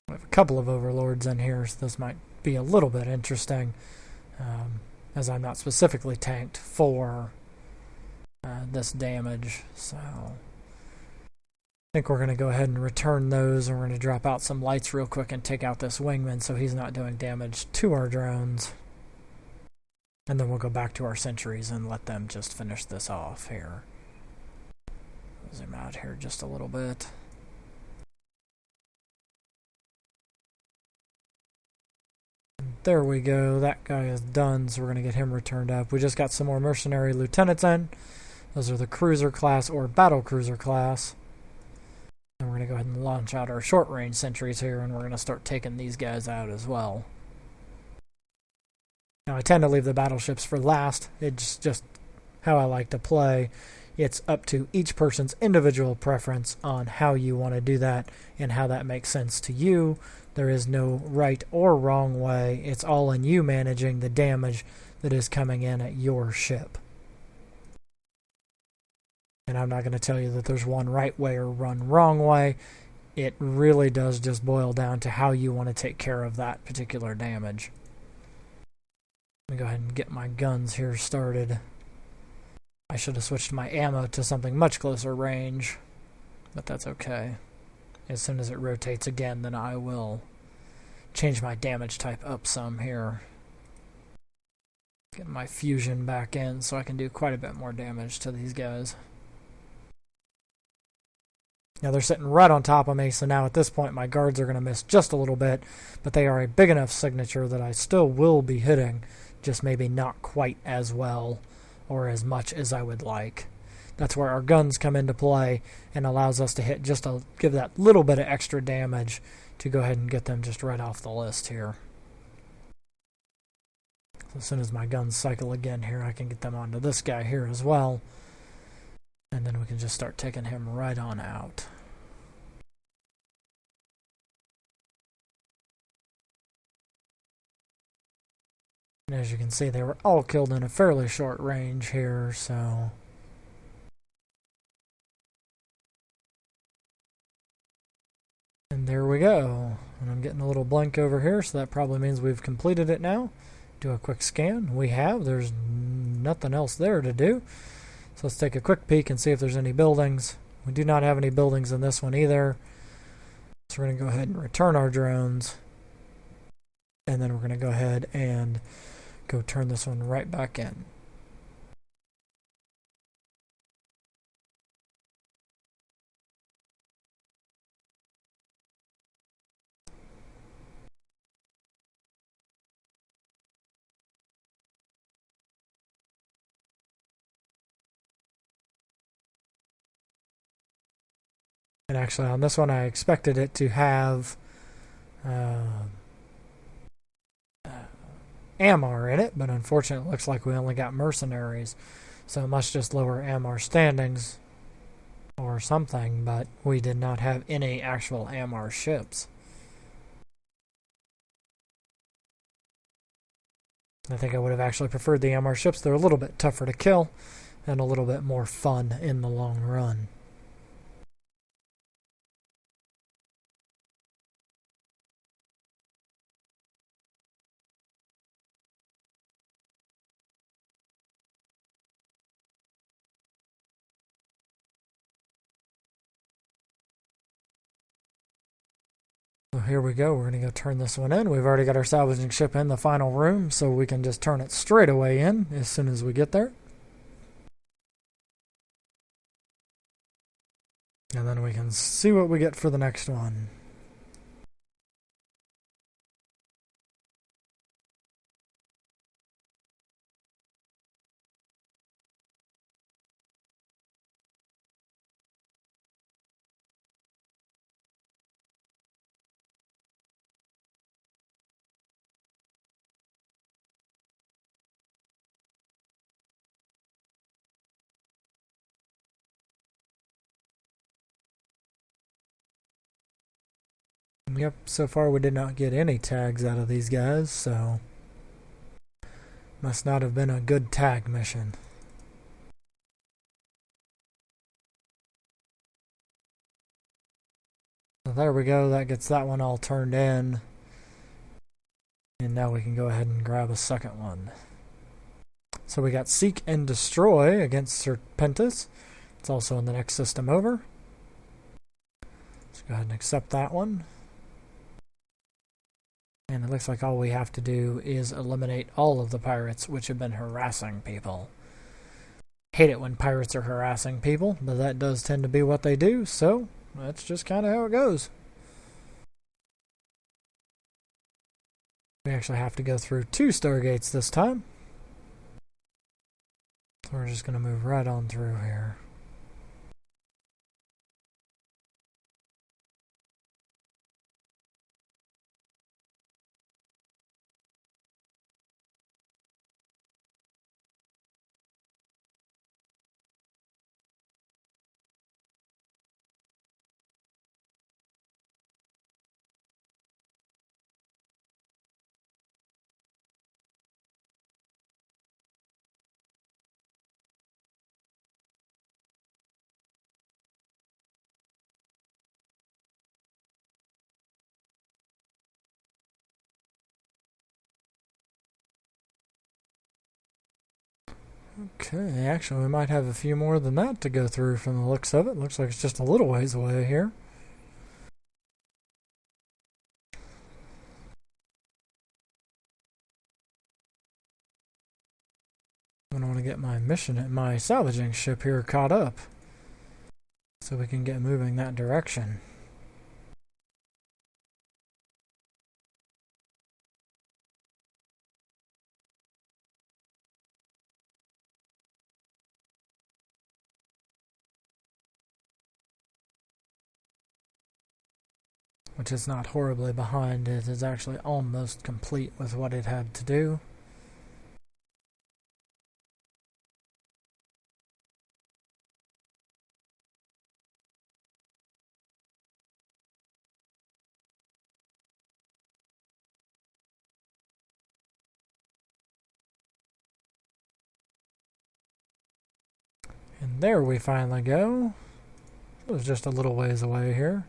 We have a couple of overlords in here, so this might be a little bit interesting, as I'm not specifically tanked for this damage, so I think we're going to go ahead and return those, and we're going to drop out some lights real quick and take out this wingman so he's not doing damage to our drones. And then we'll go back to our sentries and let them just finish this off here. Zoom out here just a little bit. There we go. That guy is done, so we're going to get him returned up. We just got some more mercenary lieutenants in. Those are the cruiser class or battle cruiser class. And we're going to go ahead and launch out our short-range sentries here, and we're going to start taking these guys out as well. Now, I tend to leave the battleships for last. It's just how I like to play. It's up to each person's individual preference on how you want to do that and how that makes sense to you. There is no right or wrong way. It's all in you managing the damage that is coming in at your ship. And I'm not going to tell you that there's one right way or one wrong way. It really does just boil down to how you want to take care of that particular damage. Let me go ahead and get my guns here started. I should have switched my ammo to something much closer range, but that's okay. As soon as it rotates again, then I will change my damage type up some here. Get my fusion back in so I can do quite a bit more damage to these guys. Now they're sitting right on top of me, so now at this point my guards are going to miss just a little bit, but they are a big enough signature that I still will be hitting, just maybe not quite as well or as much as I would like. That's where our guns come into play and allows us to hit just to give that little bit of extra damage to go ahead and get them just right off the list here. So as soon as my guns cycle again here, I can get them onto this guy here as well. And then we can just start taking him right on out. And as you can see, they were all killed in a fairly short range here, so... And there we go. And I'm getting a little blank over here, so that probably means we've completed it now. Do a quick scan. We have. There's nothing else there to do. So let's take a quick peek and see if there's any buildings. We do not have any buildings in this one either. So we're going to go ahead and return our drones. And then we're going to go ahead and go turn this one right back in. And actually on this one I expected it to have AMR in it, but unfortunately it looks like we only got mercenaries. So it must just lower AMR standings or something, but we did not have any actual AMR ships. I think I would have actually preferred the AMR ships. They're a little bit tougher to kill and a little bit more fun in the long run. So here we go. We're going to go turn this one in. We've already got our salvaging ship in the final room, so we can just turn it straight away in as soon as we get there. And then we can see what we get for the next one. Yep, so far we did not get any tags out of these guys, so must not have been a good tag mission. So there we go, that gets that one all turned in. And now we can go ahead and grab a second one. So we got Seek and Destroy against Serpentis. It's also in the next system over. Let's go ahead and accept that one. And it looks like all we have to do is eliminate all of the pirates which have been harassing people. Hate it when pirates are harassing people, but that does tend to be what they do, so that's just kind of how it goes. We actually have to go through 2 stargates this time. So we're just going to move right on through here. Okay, actually we might have a few more than that to go through from the looks of it. Looks like it's just a little ways away here. I want to get my my salvaging ship here caught up so we can get moving that direction. Which is not horribly behind. It is actually almost complete with what it had to do. There we finally go. It was just a little ways away here.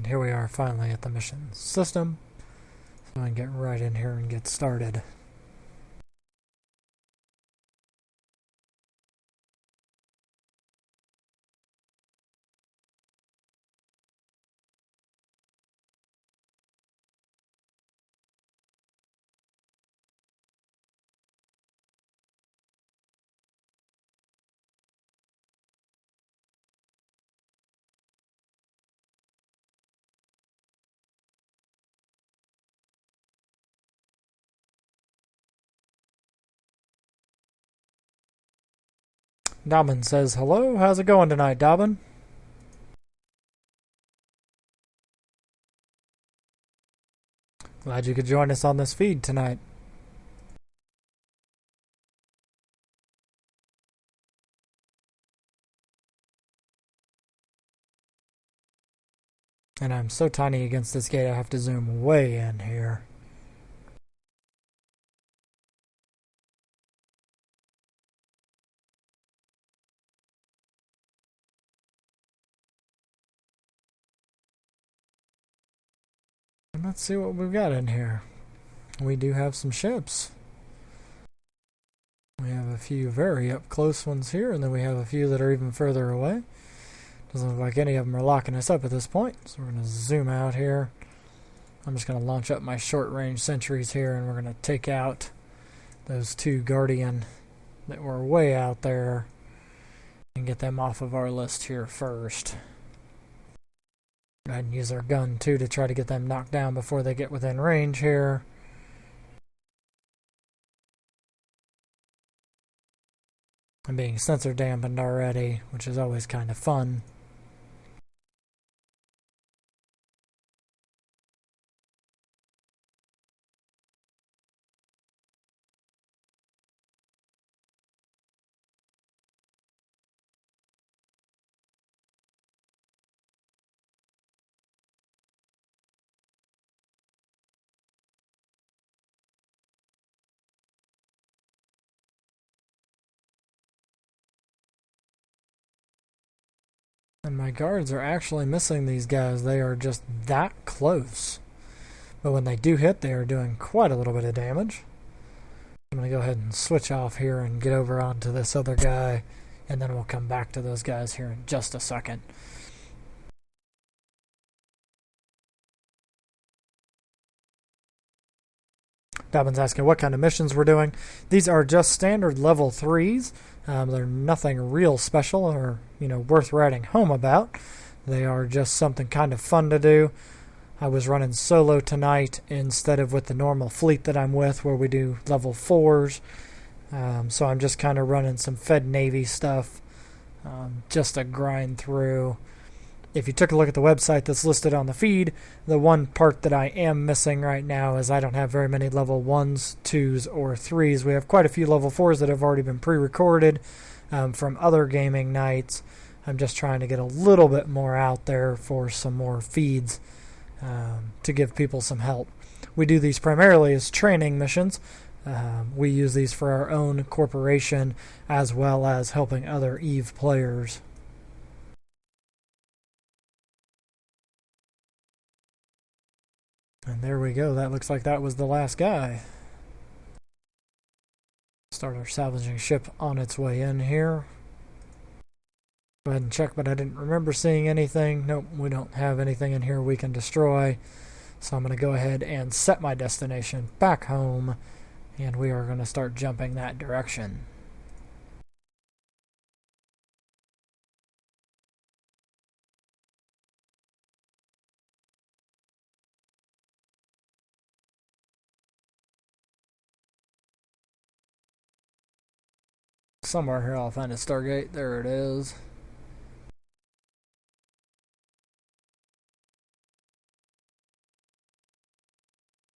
And here we are finally at the mission system. So I can get right in here and get started. Dobbin says, hello, how's it going tonight, Dobbin? Glad you could join us on this feed tonight. And I'm so tiny against this gate I have to zoom way in here. And let's see what we've got in here. We do have some ships. We have a few very up close ones here, and then we have a few that are even further away. Doesn't look like any of them are locking us up at this point, so we're going to zoom out here. I'm just going to launch up my short range sentries here, and we're going to take out those two Guardian that were way out there and get them off of our list here first. Go ahead and use our gun too to try to get them knocked down before they get within range here. I'm being sensor dampened already, which is always kind of fun. And my guards are actually missing these guys. They are just that close. But when they do hit, they are doing quite a little bit of damage. I'm going to go ahead and switch off here and get over onto this other guy, and then we'll come back to those guys here in just a second. Dobbin's asking what kind of missions we're doing. These are just standard level 3s. They're nothing real special or, worth writing home about. They are just something kind of fun to do. I was running solo tonight instead of with the normal fleet that I'm with where we do level 4s. So I'm just kind of running some Fed Navy stuff just to grind through. If you took a look at the website that's listed on the feed, the one part that I am missing right now is I don't have very many level 1s, 2s, or 3s. We have quite a few level 4s that have already been pre-recorded from other gaming nights. I'm just trying to get a little bit more out there for some more feeds to give people some help. We do these primarily as training missions. We use these for our own corporation as well as helping other EVE players. And there we go. That looks like that was the last guy. Start our salvaging ship on its way in here. Go ahead and check, but I didn't remember seeing anything. Nope, we don't have anything in here we can destroy. So I'm going to go ahead and set my destination back home, and we are going to start jumping that direction. somewhere here I'll find a Stargate. There it is.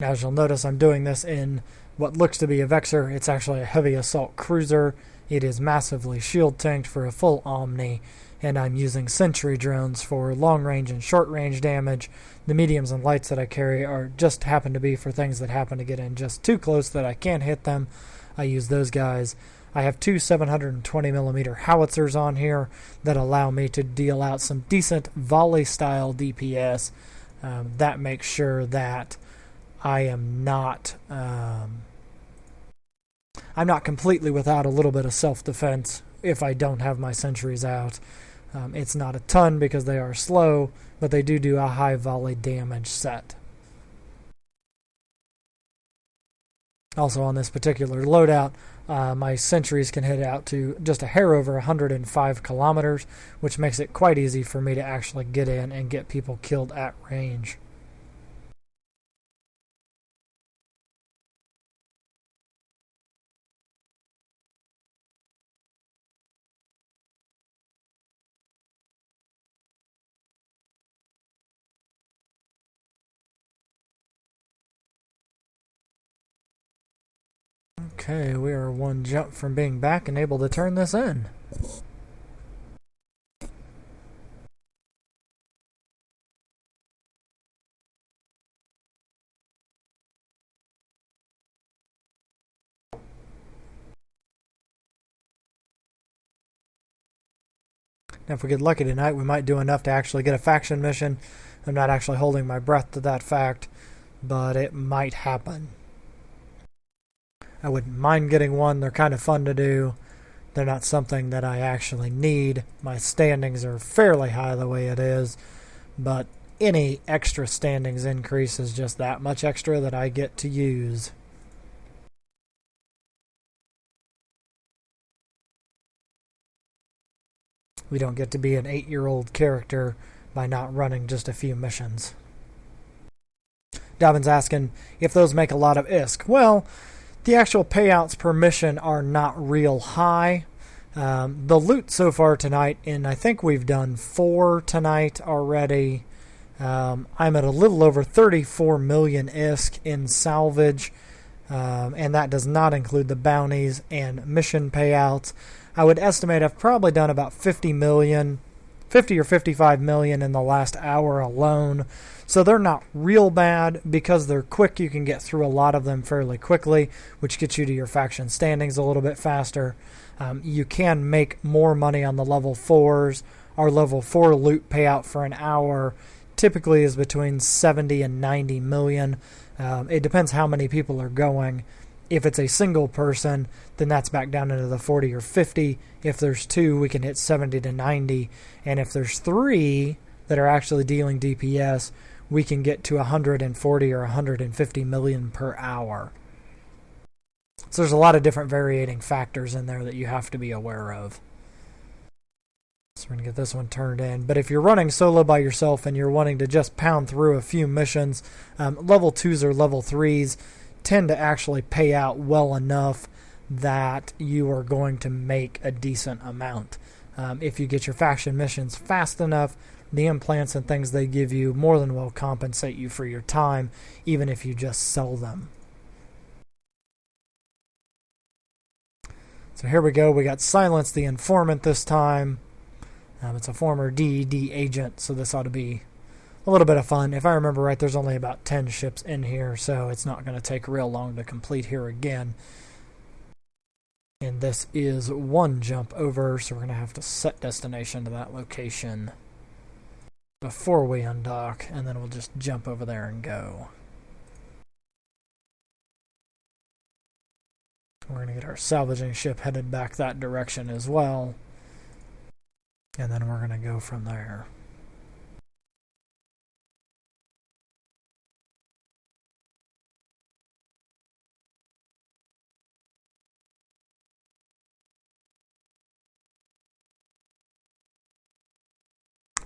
As you'll notice, I'm doing this in what looks to be a Vexor. It's actually a heavy assault cruiser. It is massively shield tanked for a full Omni, and I'm using sentry drones for long range and short range damage. The mediums and lights that I carry are just happen to be for things that happen to get in just too close that I can't hit them. I use those guys. I have two 720mm howitzers on here that allow me to deal out some decent volley style DPS. That makes sure that I am not I'm not completely without a little bit of self-defense if I don't have my sentries out. It's not a ton because they are slow, but they do a high volley damage set. Also on this particular loadout, my sentries can hit out to just a hair over 105 kilometers, which makes it quite easy for me to actually get in and get people killed at range. Okay, we are one jump from being back and able to turn this in. Now if we get lucky tonight, we might do enough to actually get a faction mission. I'm not actually holding my breath to that fact, but it might happen. I wouldn't mind getting one. They're kind of fun to do. They're not something that I actually need. My standings are fairly high the way it is, but any extra standings increase is just that much extra that I get to use. We don't get to be an 8-year-old character by not running just a few missions. Davin's asking if those make a lot of ISK. Well, the actual payouts per mission are not real high. The loot so far tonight, and I think we've done 4 tonight already. I'm at a little over 34 million ISK in salvage, and that does not include the bounties and mission payouts. I would estimate I've probably done about 50 or 55 million in the last hour alone. So they're not real bad. Because they're quick, you can get through a lot of them fairly quickly, which gets you to your faction standings a little bit faster. You can make more money on the level 4s. Our level 4 loot payout for an hour typically is between 70 and 90 million. It depends how many people are going. If it's a single person, then that's back down into the 40 or 50. If there's 2, we can hit 70 to 90. And if there's 3 that are actually dealing DPS, we can get to 140 or 150 million per hour. So there's a lot of different varying factors in there that you have to be aware of. So we're going to get this one turned in. But if you're running solo by yourself and you're wanting to just pound through a few missions, level 2s or level 3s tend to actually pay out well enough that you are going to make a decent amount. If you get your faction missions fast enough, the implants and things they give you more than will compensate you for your time, even if you just sell them. So here we go. We got Silence the Informant this time. It's a former DED agent, so this ought to be a little bit of fun. If I remember right, there's only about 10 ships in here, so it's not going to take real long to complete here again. And this is one jump over, so we're going to have to set destination to that location before we undock, and then we'll just jump over there and go. We're going to get our salvaging ship headed back that direction as well, and then we're going to go from there.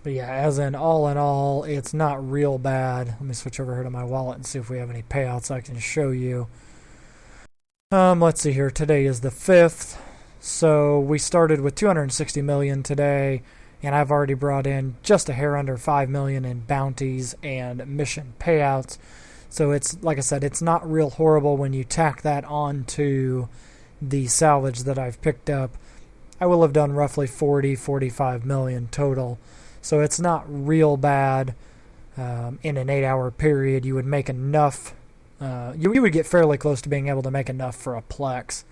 But yeah, as in all, it's not real bad. Let me switch over here to my wallet and see if we have any payouts I can show you. Let's see here. Today is the 5th, So we started with 260 million today, and I've already brought in just a hair under 5 million in bounties and mission payouts. So it's, like I said, it's not real horrible when you tack that onto the salvage that I've picked up. I will have done roughly 45 million total. So it's not real bad. In an 8-hour period, you would make enough. You would get fairly close to being able to make enough for a Plex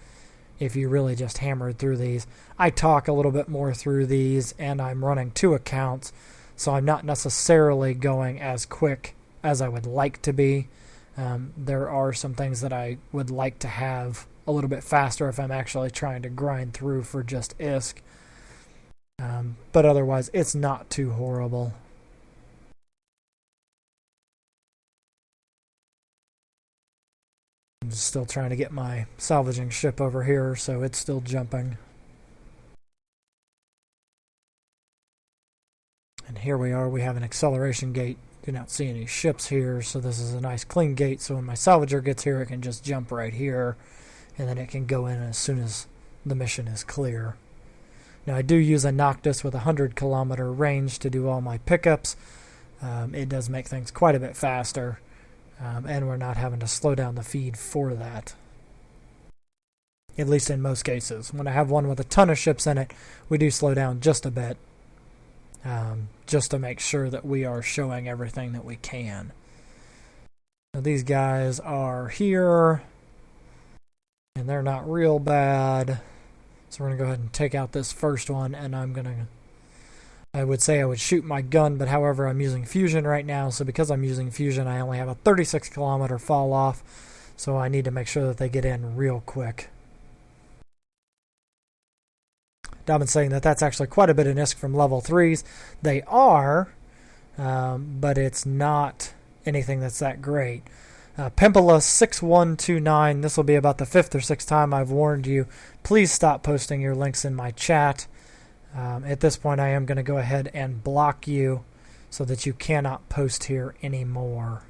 if you really just hammered through these. I talk a little bit more through these, and I'm running 2 accounts, so I'm not necessarily going as quick as I would like to be. There are some things that I would like to have a little bit faster if I'm actually trying to grind through for just ISK. But otherwise, it's not too horrible. I'm still trying to get my salvaging ship over here, so it's still jumping. And here we are. We have an acceleration gate. Do not see any ships here, so this is a nice clean gate. So when my salvager gets here, it can just jump right here, and then it can go in as soon as the mission is clear. Now I do use a Noctis with a 100-kilometer range to do all my pickups. It does make things quite a bit faster. And we're not having to slow down the feed for that. At least in most cases. When I have one with a ton of ships in it, we do slow down just a bit. Just to make sure that we are showing everything that we can. Now these guys are here. And they're not real bad. So we're going to go ahead and take out this first one. And I would say I would shoot my gun, but however, I'm using fusion right now, so because I'm using fusion, I only have a 36-kilometer fall off, so I need to make sure that they get in real quick. Dobbin's saying that that's actually quite a bit of ISK from level 3s. They are, but it's not anything that's that great. Pimpala6129, this will be about the 5th or 6th time I've warned you. Please stop posting your links in my chat. At this point, I am going to go ahead and block you so that you cannot post here anymore.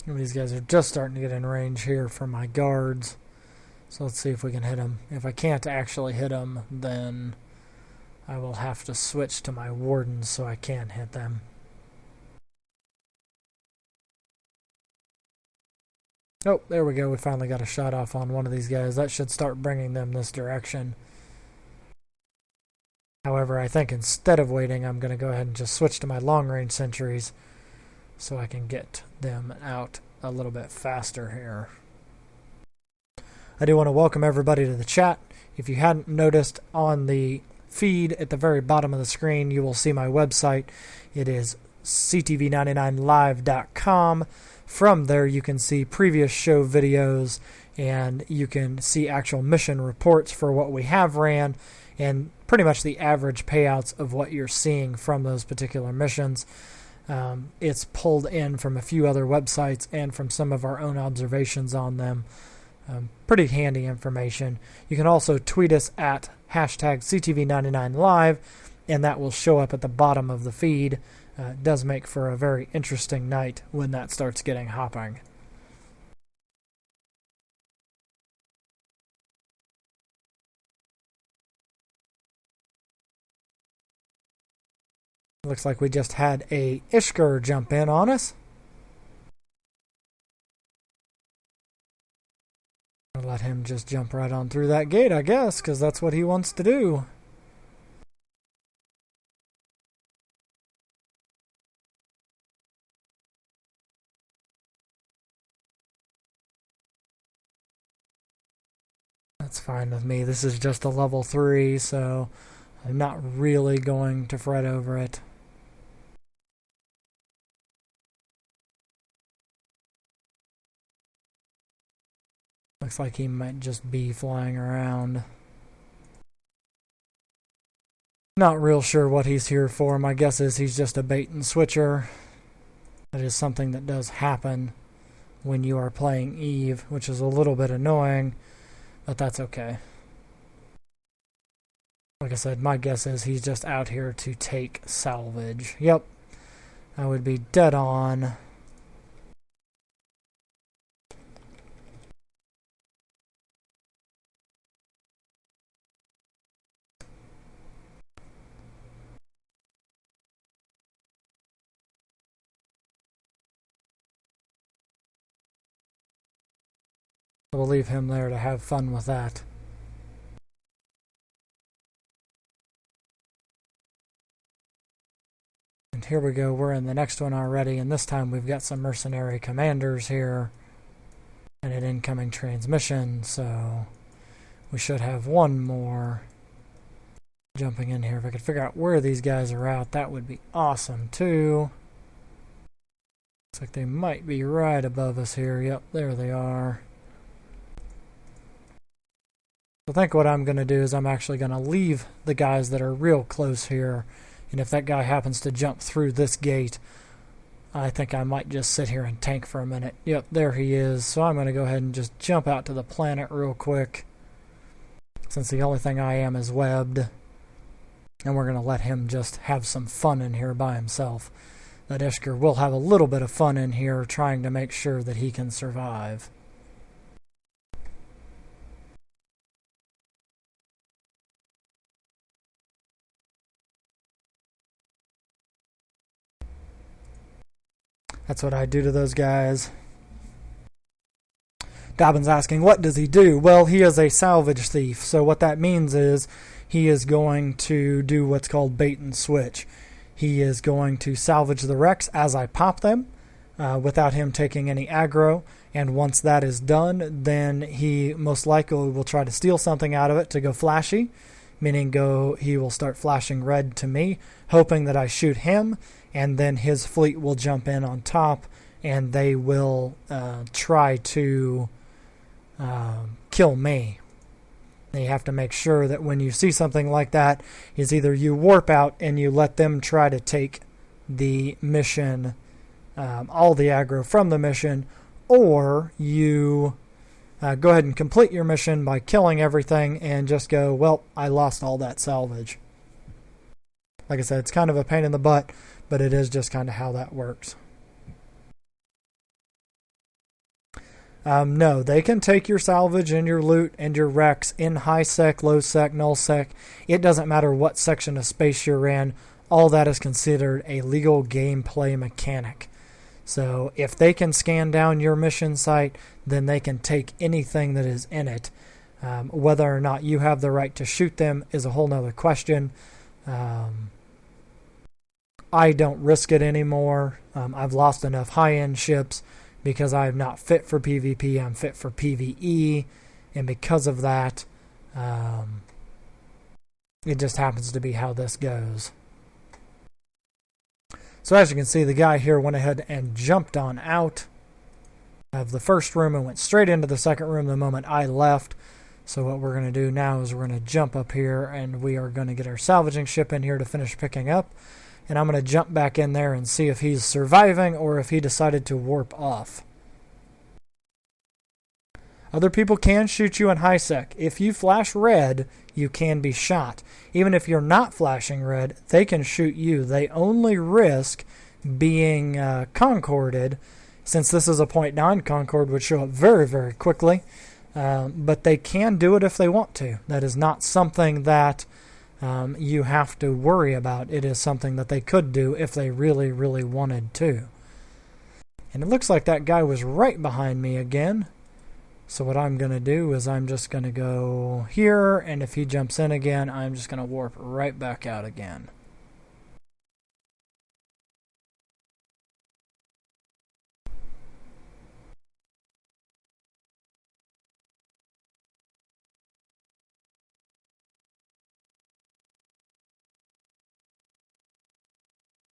These guys are just starting to get in range here for my guards. So let's see if we can hit them. If I can't actually hit them, then I will have to switch to my wardens so I can hit them. Oh, there we go. We finally got a shot off on one of these guys. That should start bringing them this direction. However, I think instead of waiting, I'm going to go ahead and just switch to my long-range sentries so I can get them out a little bit faster here. I do want to welcome everybody to the chat. If you hadn't noticed, on the feed at the very bottom of the screen, you will see my website. It is ctv99live.com. From there, you can see previous show videos, and you can see actual mission reports for what we have ran, and pretty much the average payouts of what you're seeing from those particular missions. It's pulled in from a few other websites and from some of our own observations on them. Pretty handy information. You can also tweet us at hashtag CTV99Live, and that will show up at the bottom of the feed. It does make for a very interesting night when that starts getting hopping. Looks like we just had a Ishkur jump in on us. I'll let him just jump right on through that gate, I guess, because that's what he wants to do. That's fine with me. This is just a level 3, so I'm not really going to fret over it. Looks like he might just be flying around. Not real sure what he's here for. My guess is he's just a bait and switcher. That is something that does happen when you are playing Eve, which is a little bit annoying, but that's okay. Like I said, my guess is he's just out here to take salvage. Yep, I would be dead on. We'll leave him there to have fun with that. And here we go, we're in the next one already, and this time we've got some mercenary commanders here and an incoming transmission, so we should have one more jumping in here. If I could figure out where these guys are at, that would be awesome too. Looks like they might be right above us here. Yep, there they are. I think what I'm going to do is I'm actually going to leave the guys that are real close here, and if that guy happens to jump through this gate, I think I might just sit here and tank for a minute. Yep, there he is. So I'm going to go ahead and just jump out to the planet real quick, since the only thing I am is webbed, and we're going to let him just have some fun in here by himself. That Ishker will have a little bit of fun in here trying to make sure that he can survive. That's what I do to those guys. Dobbin's asking, what does he do? Well, he is a salvage thief. So what that means is he is going to do what's called bait and switch. He is going to salvage the wrecks as I pop them without him taking any aggro. And once that is done, then he most likely will try to steal something out of it to go flashy. Meaning he will start flashing red to me, hoping that I shoot him, and then his fleet will jump in on top, and they will try to kill me. And you have to make sure that when you see something like that, is either you warp out and you let them try to take the mission, all the aggro from the mission, or you go ahead and complete your mission by killing everything and just go, well, I lost all that salvage. Like I said, it's kind of a pain in the butt, but it is just kind of how that works. No, they can take your salvage and your loot and your wrecks in high sec, low sec, null sec. It doesn't matter what section of space you're in. All that is considered a legal gameplay mechanic. So if they can scan down your mission site, then they can take anything that is in it. Whether or not you have the right to shoot them is a whole nother question. I don't risk it anymore. I've lost enough high-end ships because I'm not fit for PvP. I'm fit for PvE. And because of that, it just happens to be how this goes. So as you can see, the guy here went ahead and jumped on out of the first room and went straight into the second room the moment I left. So what we're going to do now is we're going to jump up here and we are going to get our salvaging ship in here to finish picking up. And I'm going to jump back in there and see if he's surviving or if he decided to warp off. Other people can shoot you in high sec. If you flash red, you can be shot. Even if you're not flashing red, they can shoot you. They only risk being concorded, since this is a 0.9, Concord would show up very, very quickly. But they can do it if they want to. That is not something that you have to worry about. It is something that they could do if they really, really wanted to. And it looks like that guy was right behind me again. So what I'm going to do is I'm just going to go here, and if he jumps in again, I'm just going to warp right back out again.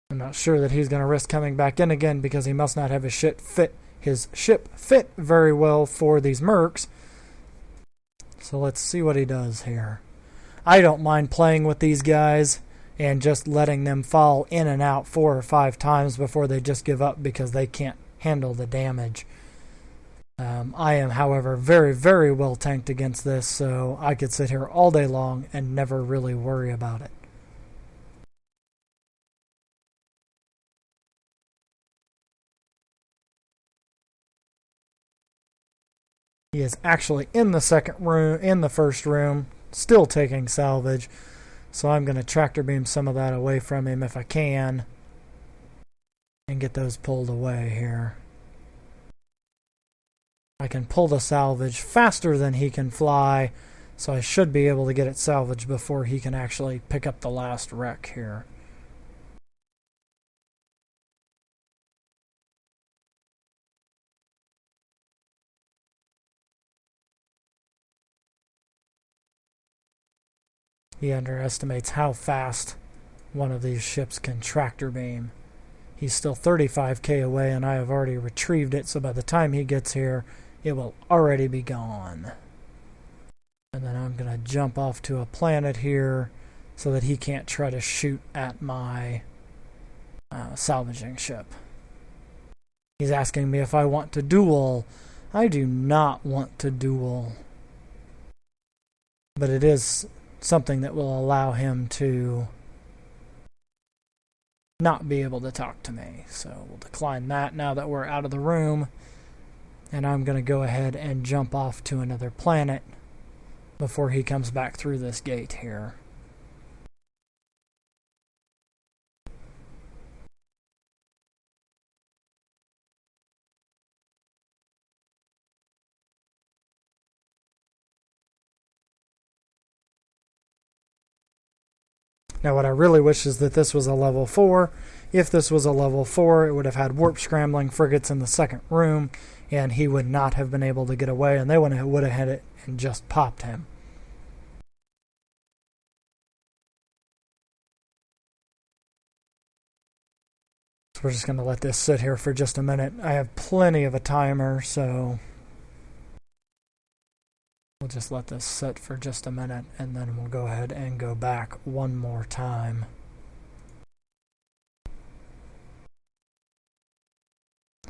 I'm not sure that he's going to risk coming back in again because he must not have his ship fit very well for these mercs. So let's see what he does here. I don't mind playing with these guys and just letting them fall in and out 4 or 5 times before they just give up because they can't handle the damage. I am, however, very, very well tanked against this, so I could sit here all day long and never really worry about it. He is actually in the first room, still taking salvage. So I'm going to tractor beam some of that away from him if I can and get those pulled away here. I can pull the salvage faster than he can fly, so I should be able to get it salvaged before he can actually pick up the last wreck here. He underestimates how fast one of these ships can tractor beam. He's still 35k away and I have already retrieved it, so by the time he gets here, it will already be gone. And then I'm going to jump off to a planet here so that he can't try to shoot at my salvaging ship. He's asking me if I want to duel. I do not want to duel. But it is something that will allow him to not be able to talk to me. So we'll decline that now that we're out of the room. And I'm going to go ahead and jump off to another planet before he comes back through this gate here. Now what I really wish is that this was a level 4. If this was a level 4, it would have had warp scrambling frigates in the second room, and he would not have been able to get away, and they would have had it and just popped him. So we're just going to let this sit here for just a minute. I have plenty of a timer, so we'll just let this sit for just a minute, and then we'll go ahead and go back one more time.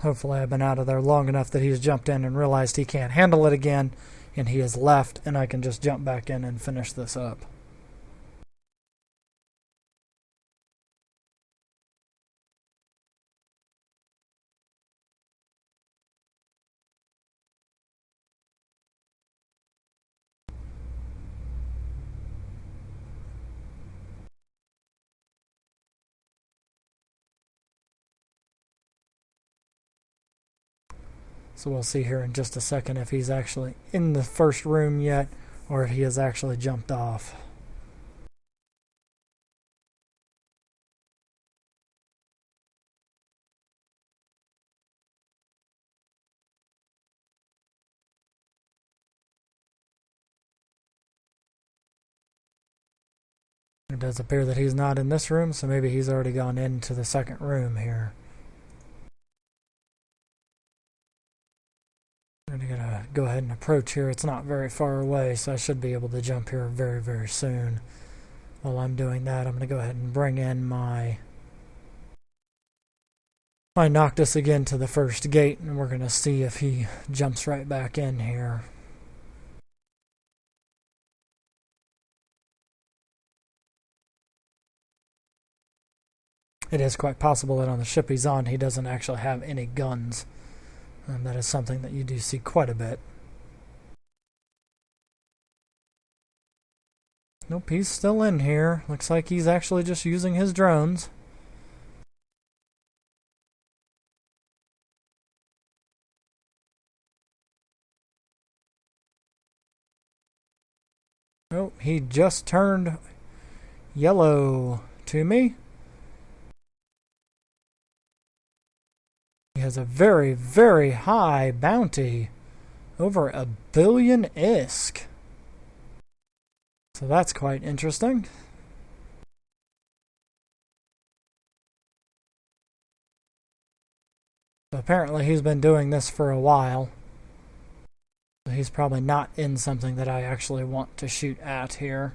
Hopefully I've been out of there long enough that he's jumped in and realized he can't handle it again, and he has left, and I can just jump back in and finish this up. So we'll see here in just a second if he's actually in the first room yet, or if he has actually jumped off. It does appear that he's not in this room, so maybe he's already gone into the second room here. I'm going to go ahead and approach here. It's not very far away, so I should be able to jump here very, very soon. While I'm doing that, I'm going to go ahead and bring in my Noctis again to the first gate, and we're going to see if he jumps right back in here. It is quite possible that on the ship he's on, he doesn't actually have any guns. And that is something that you do see quite a bit. Nope, he's still in here. Looks like he's actually just using his drones. Oh, he just turned yellow to me. He has a very, very high bounty. Over 1 billion ISK. So that's quite interesting. So apparently he's been doing this for a while. He's probably not in something that I actually want to shoot at here.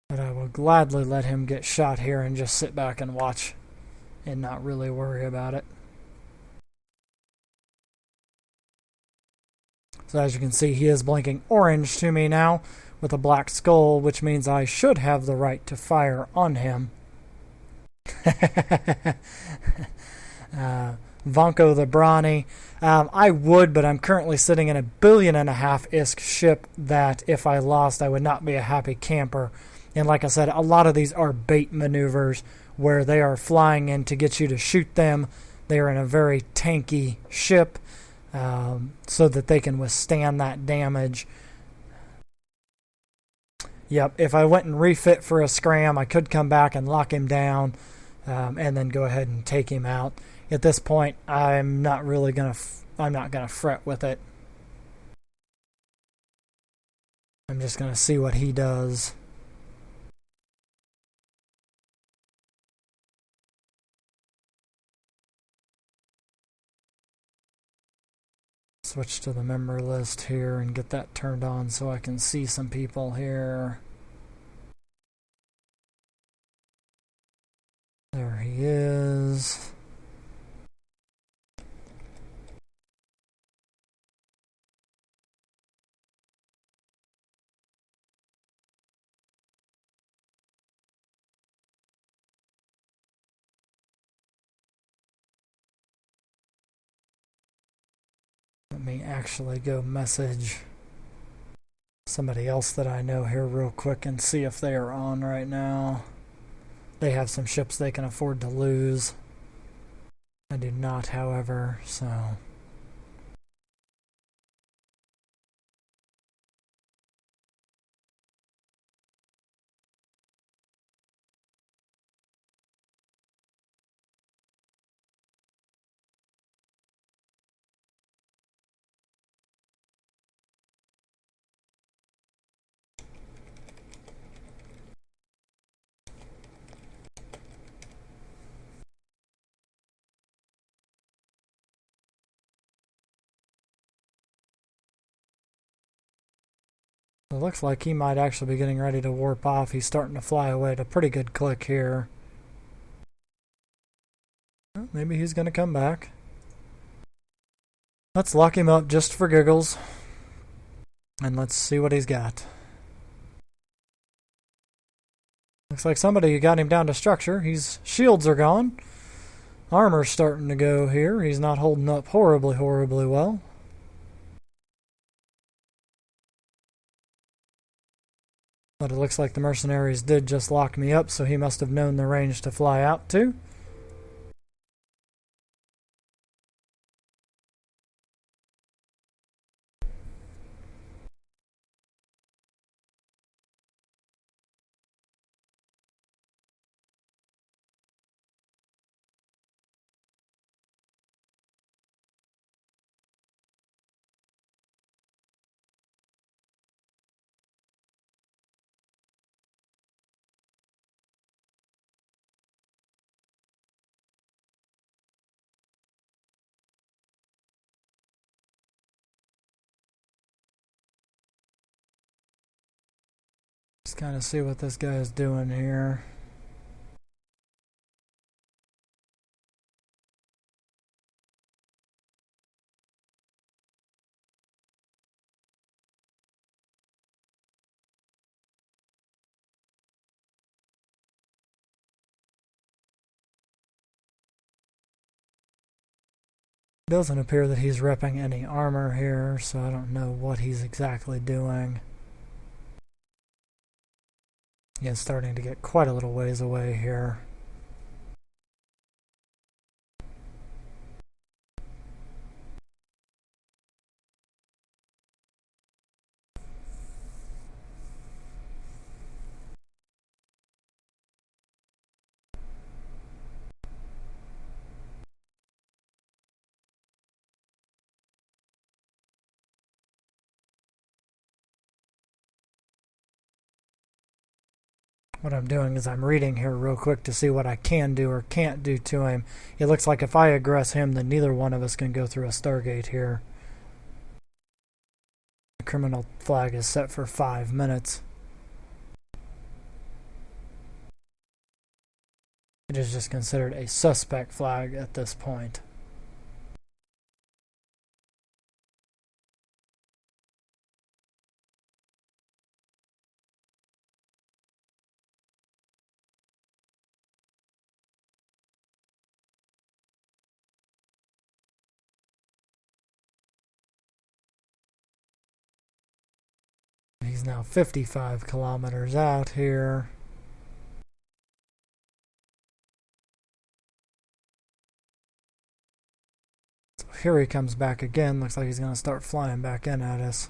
But I will gladly let him get shot here and just sit back and watch and not really worry about it. So as you can see, he is blinking orange to me now with a black skull, which means I should have the right to fire on him. Vonko the Brawny. I would, but I'm currently sitting in a 1.5 billion ISK ship that if I lost, I would not be a happy camper. And like I said, a lot of these are bait maneuvers where they are flying in to get you to shoot them. They are in a very tanky ship so that they can withstand that damage. Yep, if I went and refit for a scram, I could come back and lock him down and then go ahead and take him out. At this point, I'm not gonna fret with it. I'm just gonna see what he does. Switch to the member list here and get that turned on so I can see some people here. There he is. Let me actually go message somebody else that I know here real quick and see if they are on right now. They have some ships they can afford to lose. I do not, however, so... It looks like he might actually be getting ready to warp off. He's starting to fly away at a pretty good click here. Well, maybe he's going to come back. Let's lock him up just for giggles. And let's see what he's got. Looks like somebody got him down to structure. His shields are gone. Armor's starting to go here. He's not holding up horribly well. But it looks like the mercenaries did just lock me up, so he must have known the range to fly out to. Just kind of see what this guy is doing here. Doesn't appear that he's repping any armor here, so I don't know what he's exactly doing. Yeah, it's starting to get quite a little ways away here. What I'm doing is I'm reading here real quick to see what I can do or can't do to him. It looks like if I aggress him, then neither one of us can go through a Stargate here. The criminal flag is set for 5 minutes. It is just considered a suspect flag at this point. He's now 55 kilometers out here. So here he comes back again. Looks like he's going to start flying back in at us.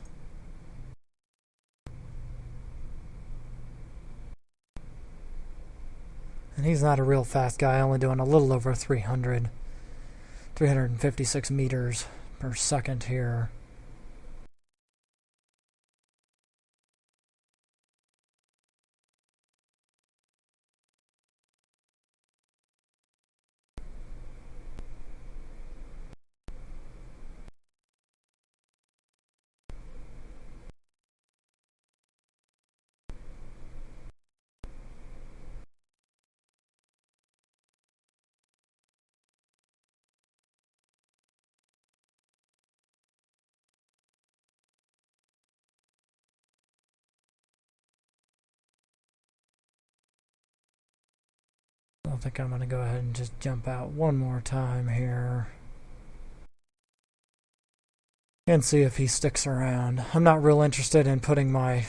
And he's not a real fast guy, only doing a little over 356 meters per second here. I think I'm going to go ahead and just jump out one more time here and see if he sticks around. I'm not real interested in putting my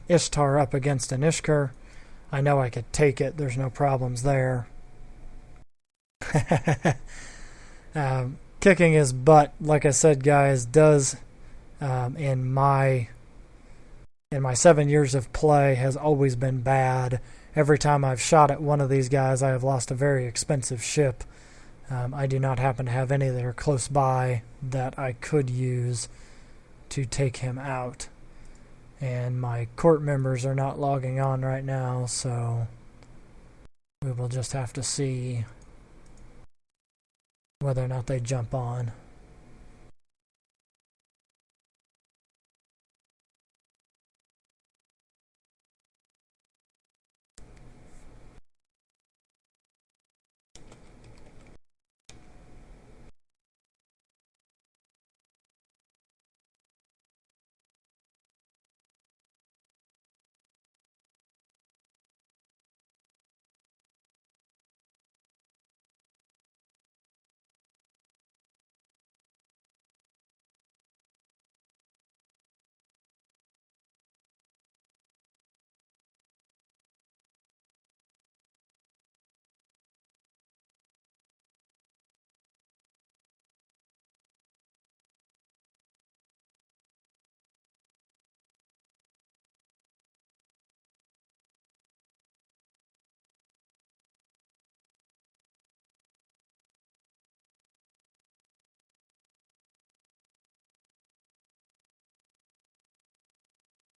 Ishtar up against an Ishkar. I know I could take it. There's no problems there. Kicking his butt, like I said, guys, does in my 7 years of play has always been bad. Every time I've shot at one of these guys, I have lost a very expensive ship. I do not happen to have any that are close by that I could use to take him out. And my court members are not logging on right now, so we will just have to see whether or not they jump on.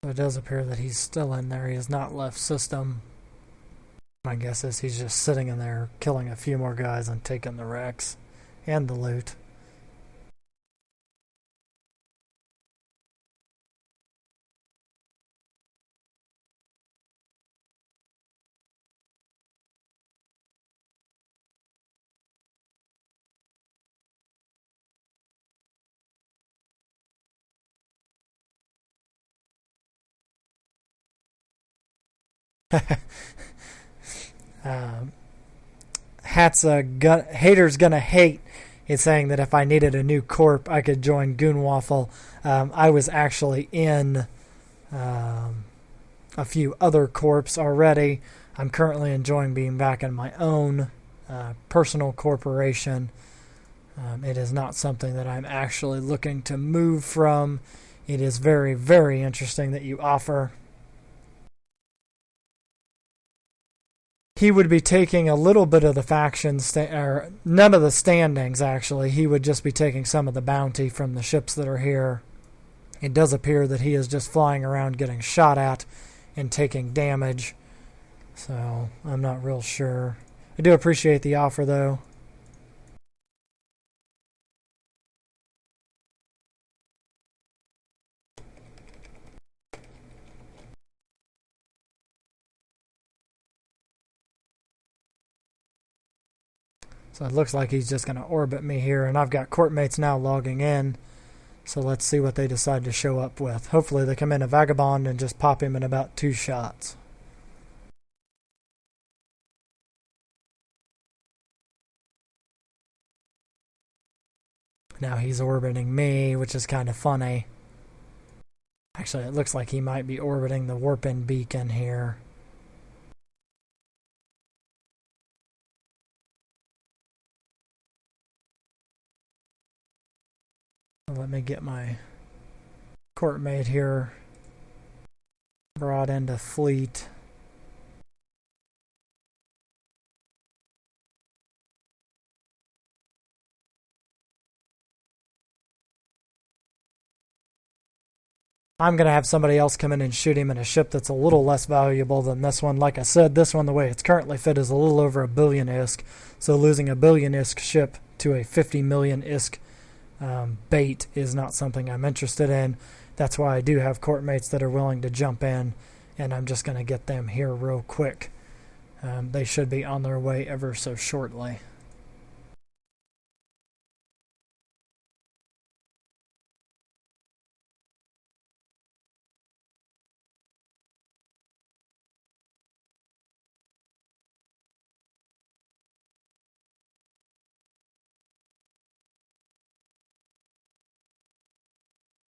It does appear that he's still in there. He has not left system. My guess is he's just sitting in there, killing a few more guys and taking the wrecks and the loot. Hater's gonna hate is saying that if I needed a new corp, I could join Goonwaffle. I was actually in a few other corps already. I'm currently enjoying being back in my own personal corporation. It is not something that I'm actually looking to move from. It is very, very interesting that you offer. He would be taking a little bit of the factions, or none of the standings actually. He would just be taking some of the bounty from the ships that are here. It does appear that he is just flying around getting shot at and taking damage. So I'm not real sure. I do appreciate the offer though. So it looks like he's just going to orbit me here, and I've got court mates now logging in. So let's see what they decide to show up with. Hopefully they come in a Vagabond and just pop him in about 2 shots. Now he's orbiting me, which is kind of funny. Actually, it looks like he might be orbiting the warp-in beacon here. Let me get my court mate here brought into fleet. I'm going to have somebody else come in and shoot him in a ship that's a little less valuable than this one. Like I said, this one, the way it's currently fit, is a little over 1 billion ISK. So losing a 1 billion ISK ship to a 50 million ISK bait is not something I'm interested in. That's why I do have court mates that are willing to jump in, and I'm just going to get them here real quick. They should be on their way ever so shortly.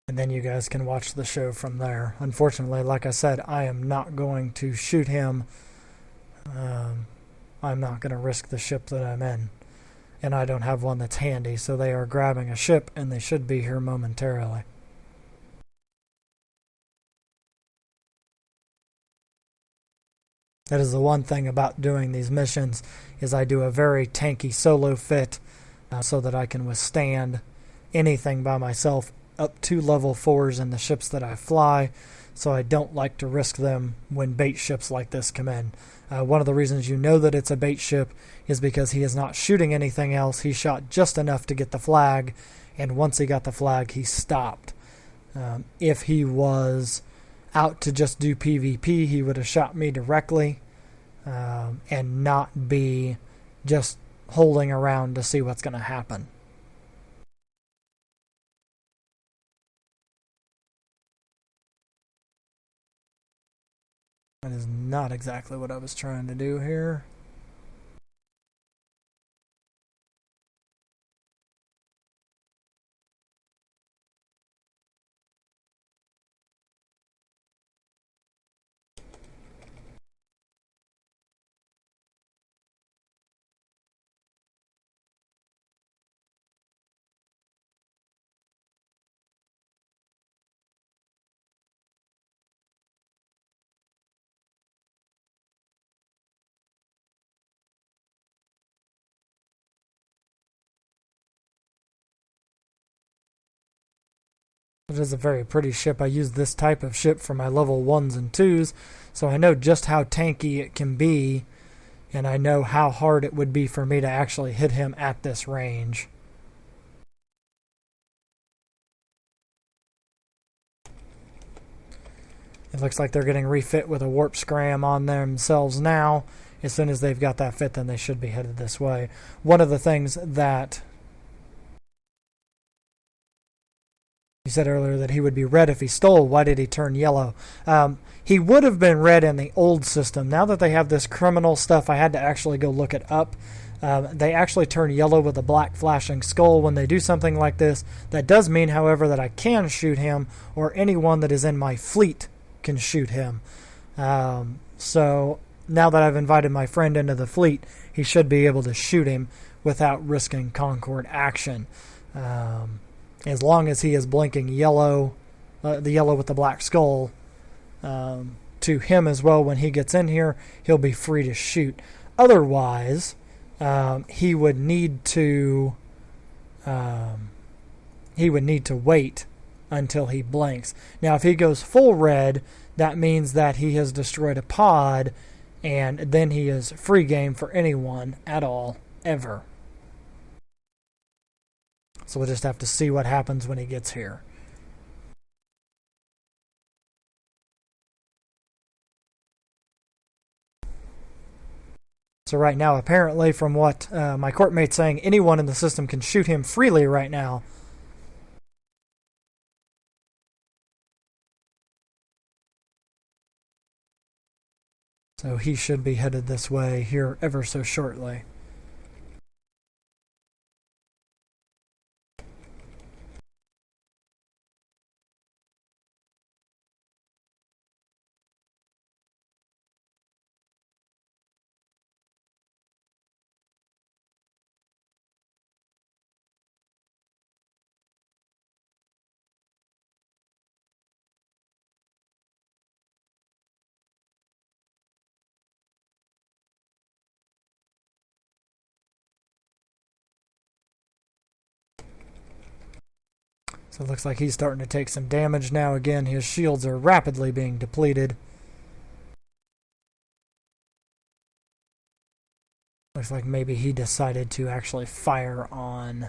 And then you guys can watch the show from there. Unfortunately, like I said, I am not going to shoot him. I'm not going to risk the ship that I'm in. And I don't have one that's handy, so they are grabbing a ship, and they should be here momentarily. That is the one thing about doing these missions, is I do a very tanky solo fit so that I can withstand anything by myself up to level 4s in the ships that I fly, so I don't like to risk them when bait ships like this come in. One of the reasons you know that it's a bait ship is because he is not shooting anything else. He shot just enough to get the flag, and once he got the flag, he stopped. If he was out to just do PvP, he would have shot me directly and not be just holding around to see what's going to happen. That is not exactly what I was trying to do here. It is a very pretty ship. I use this type of ship for my level 1s and 2s, so I know just how tanky it can be, and I know how hard it would be for me to actually hit him at this range. It looks like they're getting refit with a warp scram on themselves now. As soon as they've got that fit, then they should be headed this way. One of the things that you said earlier, that he would be red if he stole. Why did he turn yellow? He would have been red in the old system. Now that they have this criminal stuff, I had to actually go look it up. They actually turn yellow with a black flashing skull when they do something like this. That does mean, however, that I can shoot him, or anyone that is in my fleet can shoot him. So now that I've invited my friend into the fleet, he should be able to shoot him without risking Concord action. As long as he is blinking yellow, the yellow with the black skull, to him as well when he gets in here, he'll be free to shoot. Otherwise, he would need to wait until he blinks. Now, if he goes full red, that means that he has destroyed a pod, and then he is free game for anyone at all, ever. So we'll just have to see what happens when he gets here. So right now, apparently, from what my courtmate's saying, anyone in the system can shoot him freely right now. So he should be headed this way here ever so shortly. So it looks like he's starting to take some damage now. Again, his shields are rapidly being depleted. Looks like maybe he decided to actually fire on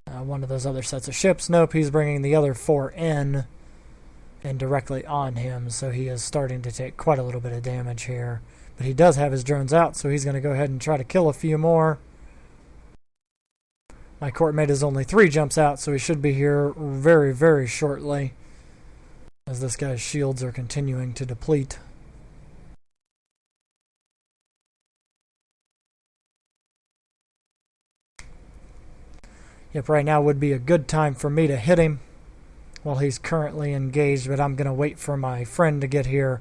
one of those other sets of ships. Nope, he's bringing the other 4 in and directly on him, so he is starting to take quite a little bit of damage here. But he does have his drones out, so he's going to go ahead and try to kill a few more. My courtmate is only 3 jumps out, so he should be here very, very shortly, as this guy's shields are continuing to deplete. Yep, right now would be a good time for me to hit him while he's currently engaged, but I'm going to wait for my friend to get here.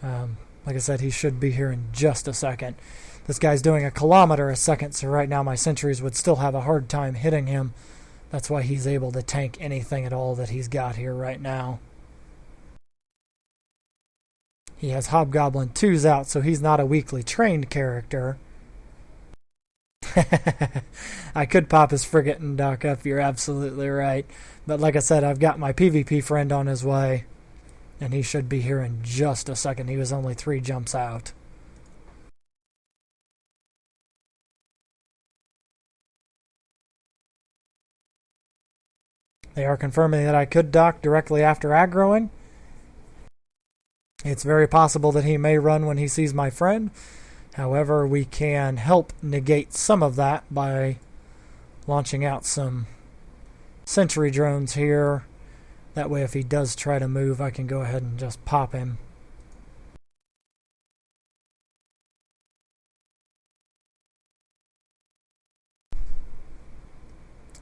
Like I said, he should be here in just a second. This guy's doing 1 kilometer a second, so right now my sentries would still have a hard time hitting him. That's why he's able to tank anything at all that he's got here right now. He has Hobgoblin 2s out, so he's not a weakly trained character. I could pop his frigate and dock up, you're absolutely right. But like I said, I've got my PvP friend on his way, and he should be here in just a second. He was only 3 jumps out. They are confirming that I could dock directly after aggroing. It's very possible that he may run when he sees my friend. However, we can help negate some of that by launching out some sentry drones here. That way, if he does try to move, I can go ahead and just pop him.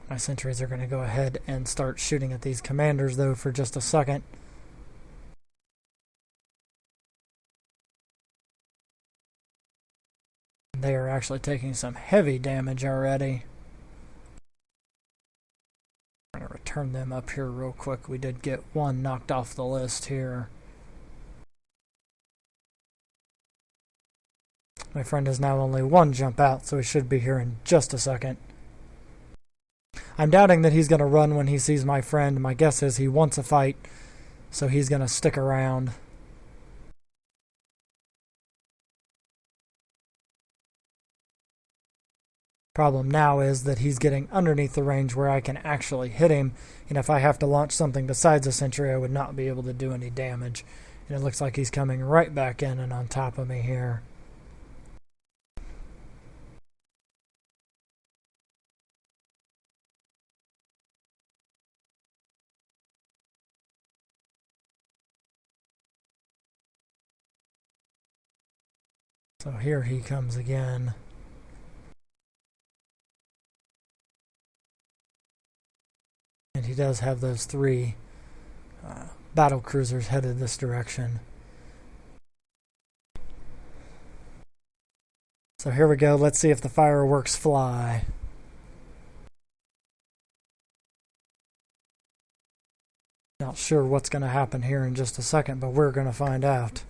My sentries are going to go ahead and start shooting at these commanders, though, for just a second. They are actually taking some heavy damage already. I'm going to return them up here real quick. We did get 1 knocked off the list here. My friend is now only 1 jump out, so he should be here in just a second. I'm doubting that he's going to run when he sees my friend. My guess is he wants a fight, so he's going to stick around. Problem now is that he's getting underneath the range where I can actually hit him, and if I have to launch something besides a sentry, I would not be able to do any damage. And it looks like he's coming right back in and on top of me here. So here he comes again. And he does have those 3 battle cruisers headed this direction. So here we go. Let's see if the fireworks fly. Not sure what's going to happen here in just a second, but we're going to find out.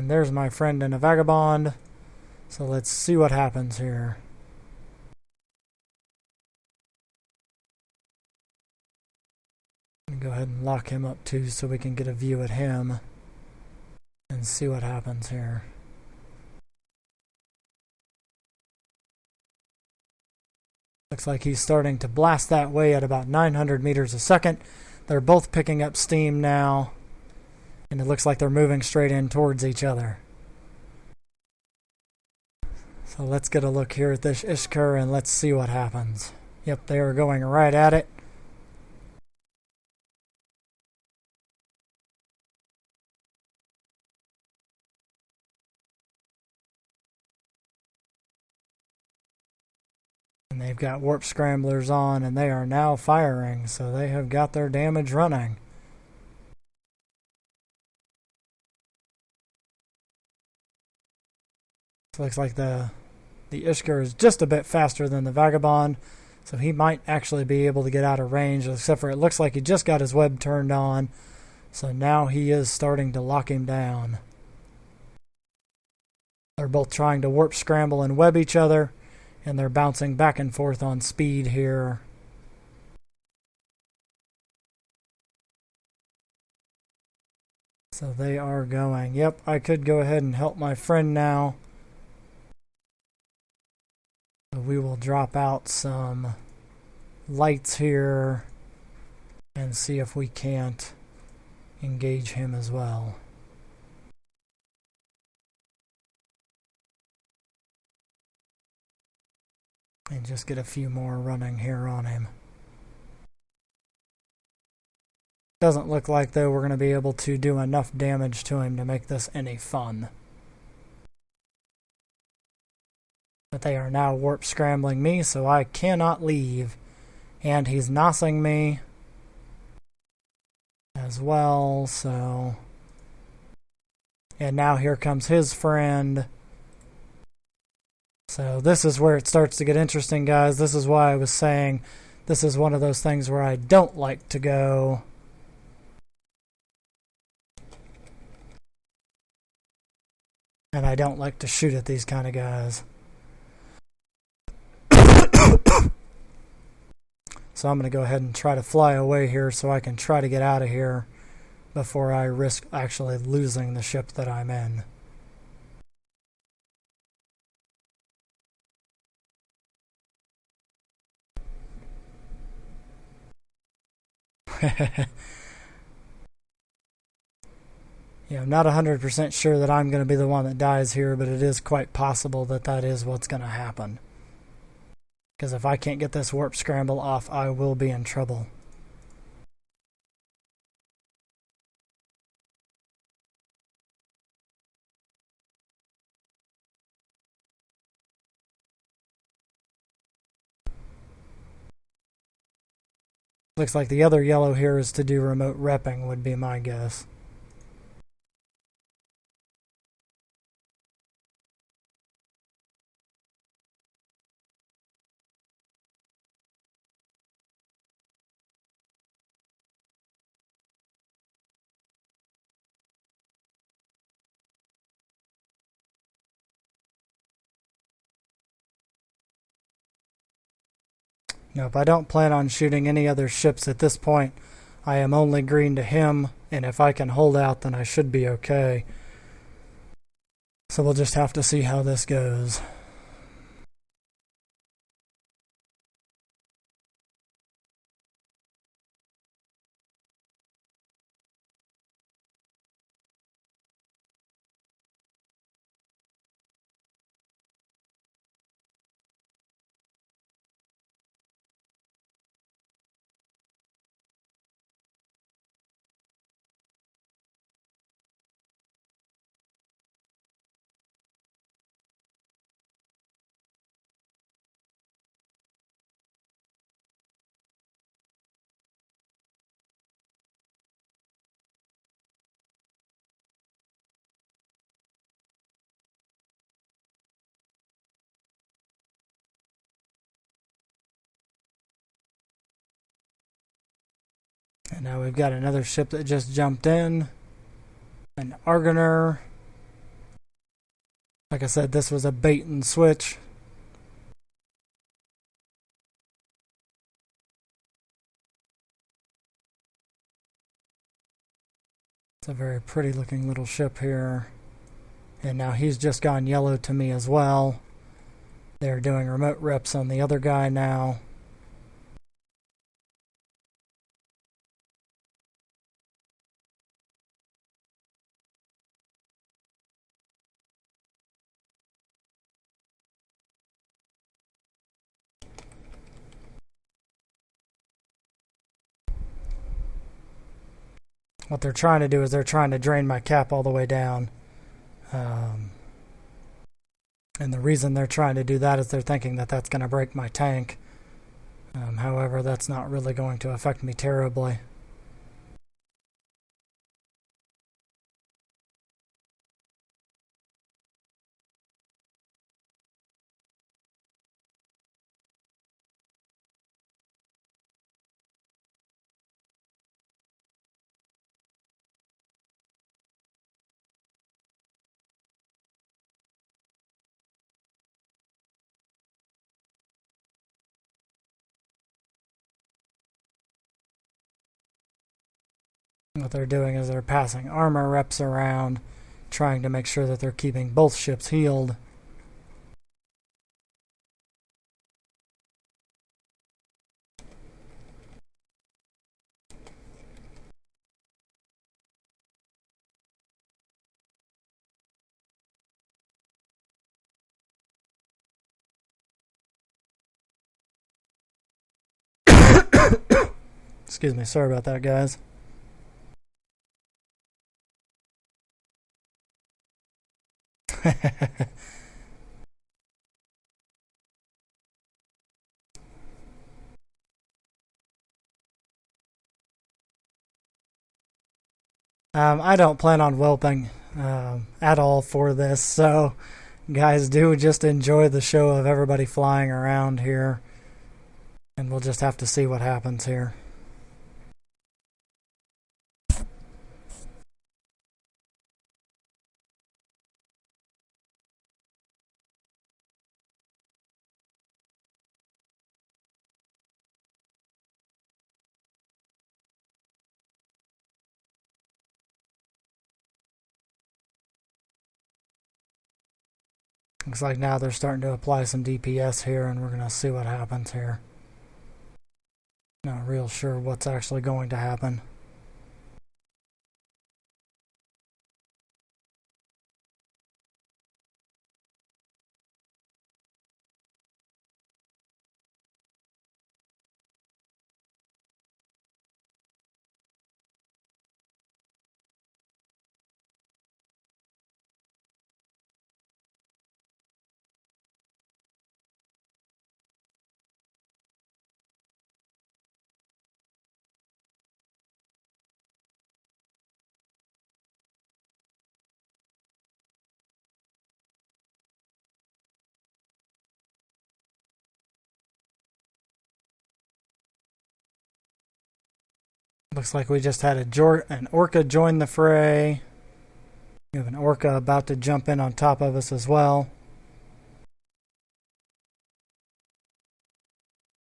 And there's my friend in a vagabond. So let's see what happens here. Go ahead and lock him up too so we can get a view at him and see what happens here. Looks like he's starting to blast that way at about 900 meters a second. They're both picking up steam now, and it looks like they're moving straight in towards each other. So let's get a look here at this Ishkur and let's see what happens. Yep, they are going right at it. And they've got warp scramblers on, and they are now firing, so they have got their damage running. So looks like the Ishkur is just a bit faster than the Vagabond, so he might actually be able to get out of range, except for it looks like he just got his web turned on, so now he is starting to lock him down. They're both trying to warp scramble and web each other, and they're bouncing back and forth on speed here. So they are going. Yep, I could go ahead and help my friend now. So we will drop out some lights here and see if we can't engage him as well. And just get a few more running here on him. Doesn't look like, though, we're going to be able to do enough damage to him to make this any fun. But they are now warp scrambling me, so I cannot leave. And he's nosing me as well, so... And now here comes his friend. So this is where it starts to get interesting, guys. This is why I was saying this is one of those things where I don't like to go. And I don't like to shoot at these kind of guys. So I'm going to go ahead and try to fly away here so I can try to get out of here before I risk actually losing the ship that I'm in. Yeah, I'm not 100% sure that I'm going to be the one that dies here, but it is quite possible that that is what's going to happen. Because if I can't get this warp scramble off, I will be in trouble. Looks like the other yellow here is to do remote repping, would be my guess. Nope, I don't plan on shooting any other ships at this point. I am only green to him, and if I can hold out, then I should be okay. So we'll just have to see how this goes. And now we've got another ship that just jumped in. An Argoner. Like I said, this was a bait and switch. It's a very pretty looking little ship here. And now he's just gone yellow to me as well. They're doing remote reps on the other guy now. What they're trying to do is they're trying to drain my cap all the way down. And the reason they're trying to do that is they're thinking that that's going to break my tank. However, that's not really going to affect me terribly. What they're doing is they're passing armor reps around, trying to make sure that they're keeping both ships healed. Excuse me, sorry about that, guys. I don't plan on whelping at all for this, so guys, do just enjoy the show of everybody flying around here, and we'll just have to see what happens here. Looks like now they're starting to apply some DPS here, and we're going to see what happens here. Not real sure what's actually going to happen. Looks like we just had an orca join the fray. We have an orca about to jump in on top of us as well.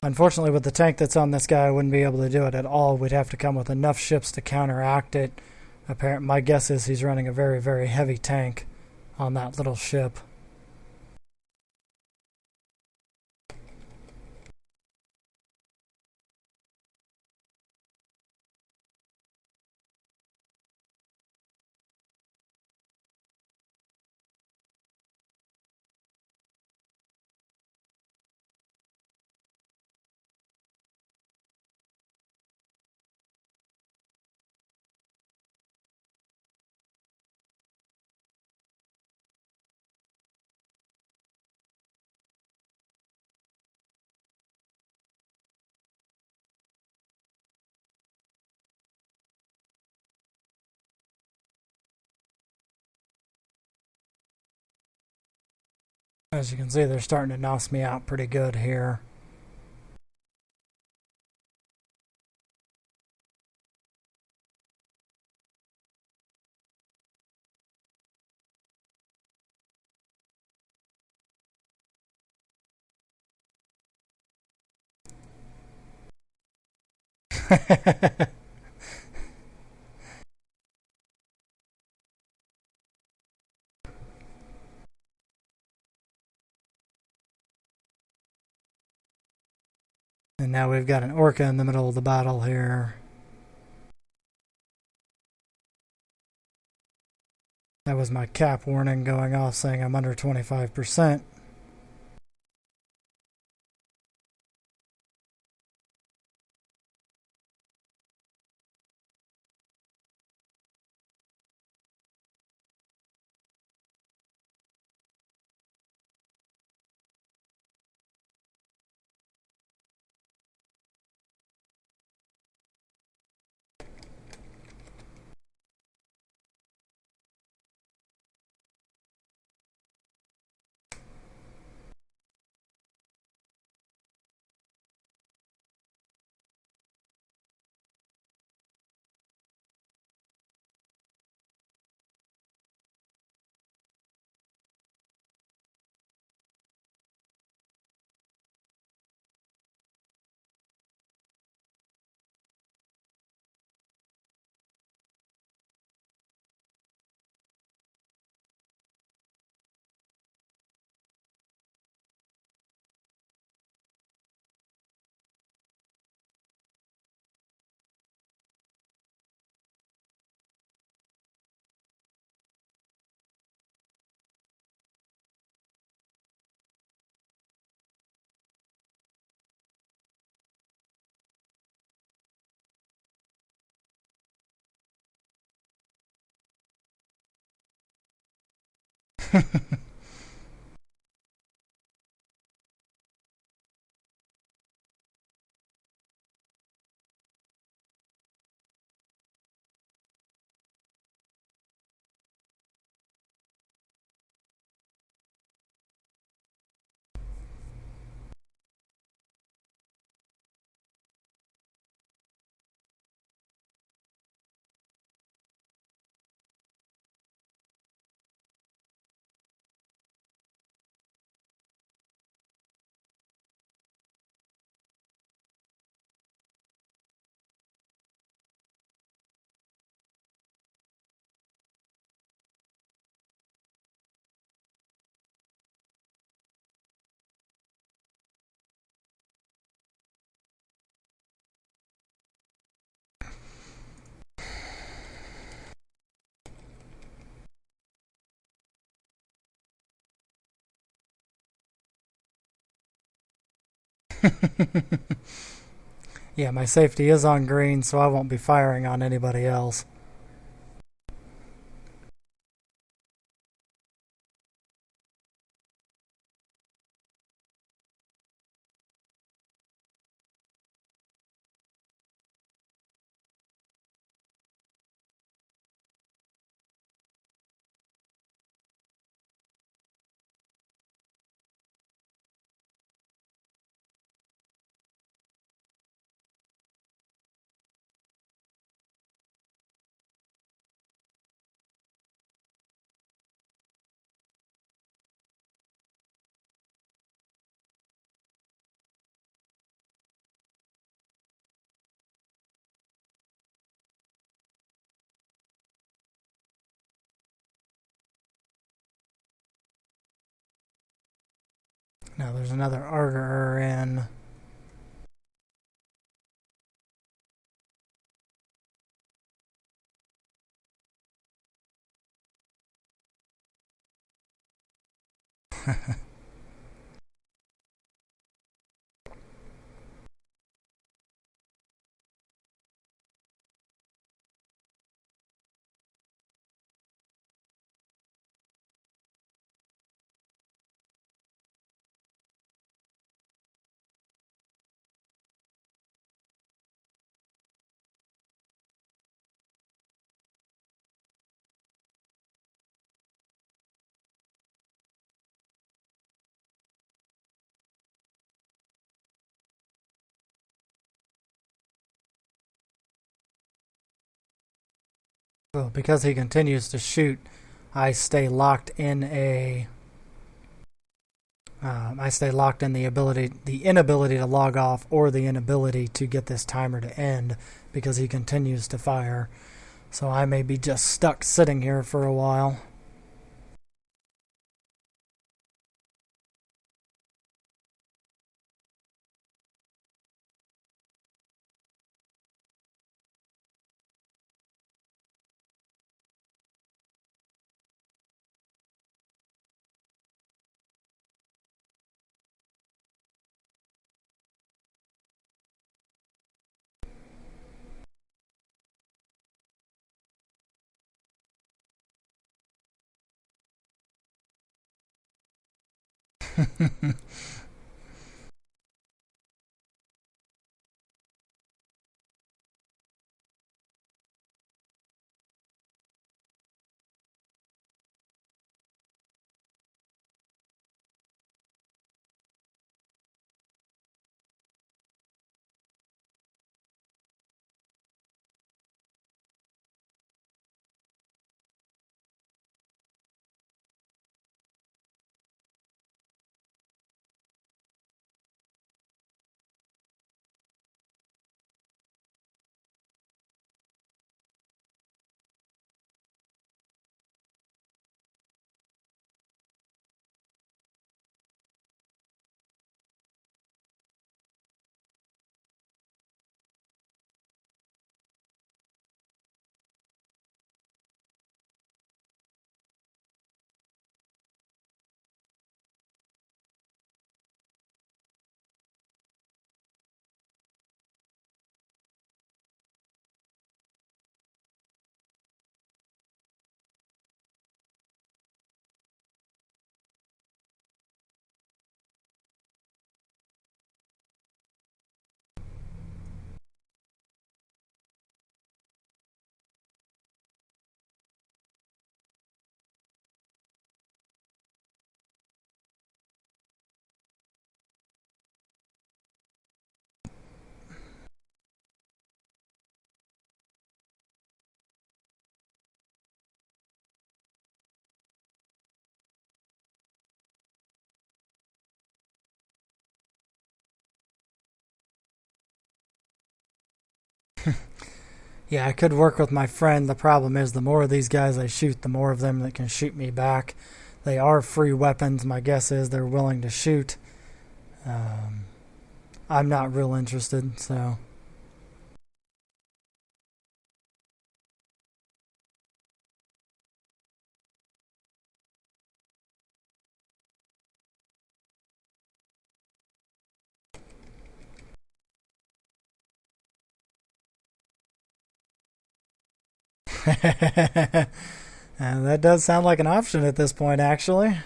Unfortunately, with the tank that's on this guy, I wouldn't be able to do it at all. We'd have to come with enough ships to counteract it. My guess is he's running a very, very heavy tank on that little ship. As you can see, they're starting to knock me out pretty good here. And now we've got an orca in the middle of the battle here. That was my cap warning going off saying I'm under 25%. Yeah, my safety is on green, so I won't be firing on anybody else. Now there's another auger in. Well, because he continues to shoot, I stay locked in a I stay locked in the inability to log off, or the inability to get this timer to end because he continues to fire. So I may be just stuck sitting here for a while. Yeah, I could work with my friend. The problem is, the more of these guys I shoot, the more of them that can shoot me back. They are free weapons. My guess is they're willing to shoot. Um, I'm not real interested, so. And that does sound like an option at this point, actually. At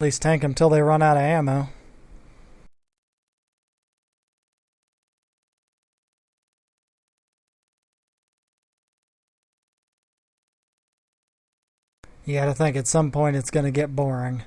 least tank them till they run out of ammo. You gotta think at some point it's gonna get boring.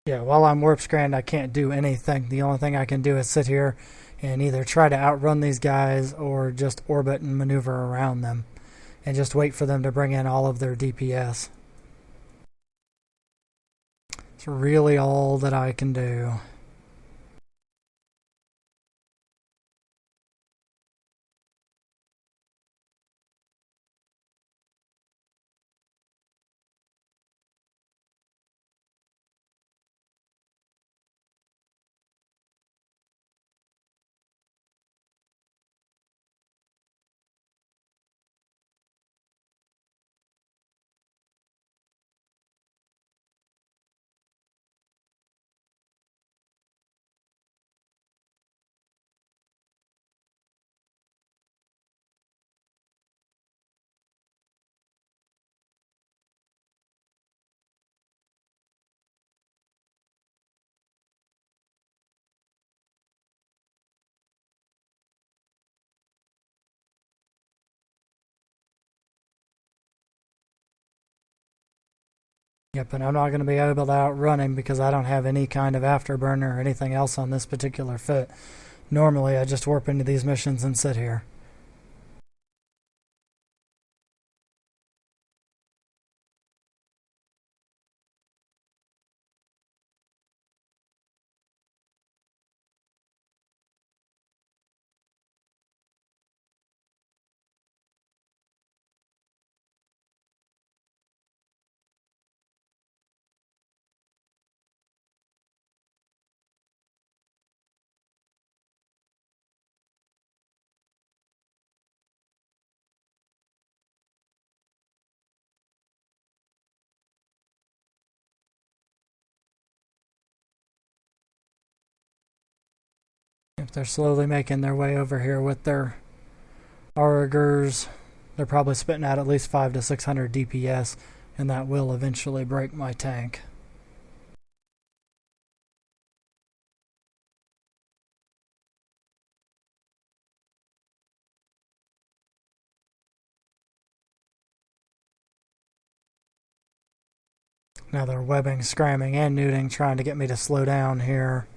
Yeah, while I'm warp scanned, I can't do anything. The only thing I can do is sit here and either try to outrun these guys or just orbit and maneuver around them and just wait for them to bring in all of their DPS. It's really all that I can do. Yep, and I'm not going to be able to outrun him because I don't have any kind of afterburner or anything else on this particular foot. Normally, I just warp into these missions and sit here. If they're slowly making their way over here with their Augurs, they're probably spitting out at least 500 to 600 DPS, and that will eventually break my tank. Now they're webbing, scramming, and neuting, trying to get me to slow down here.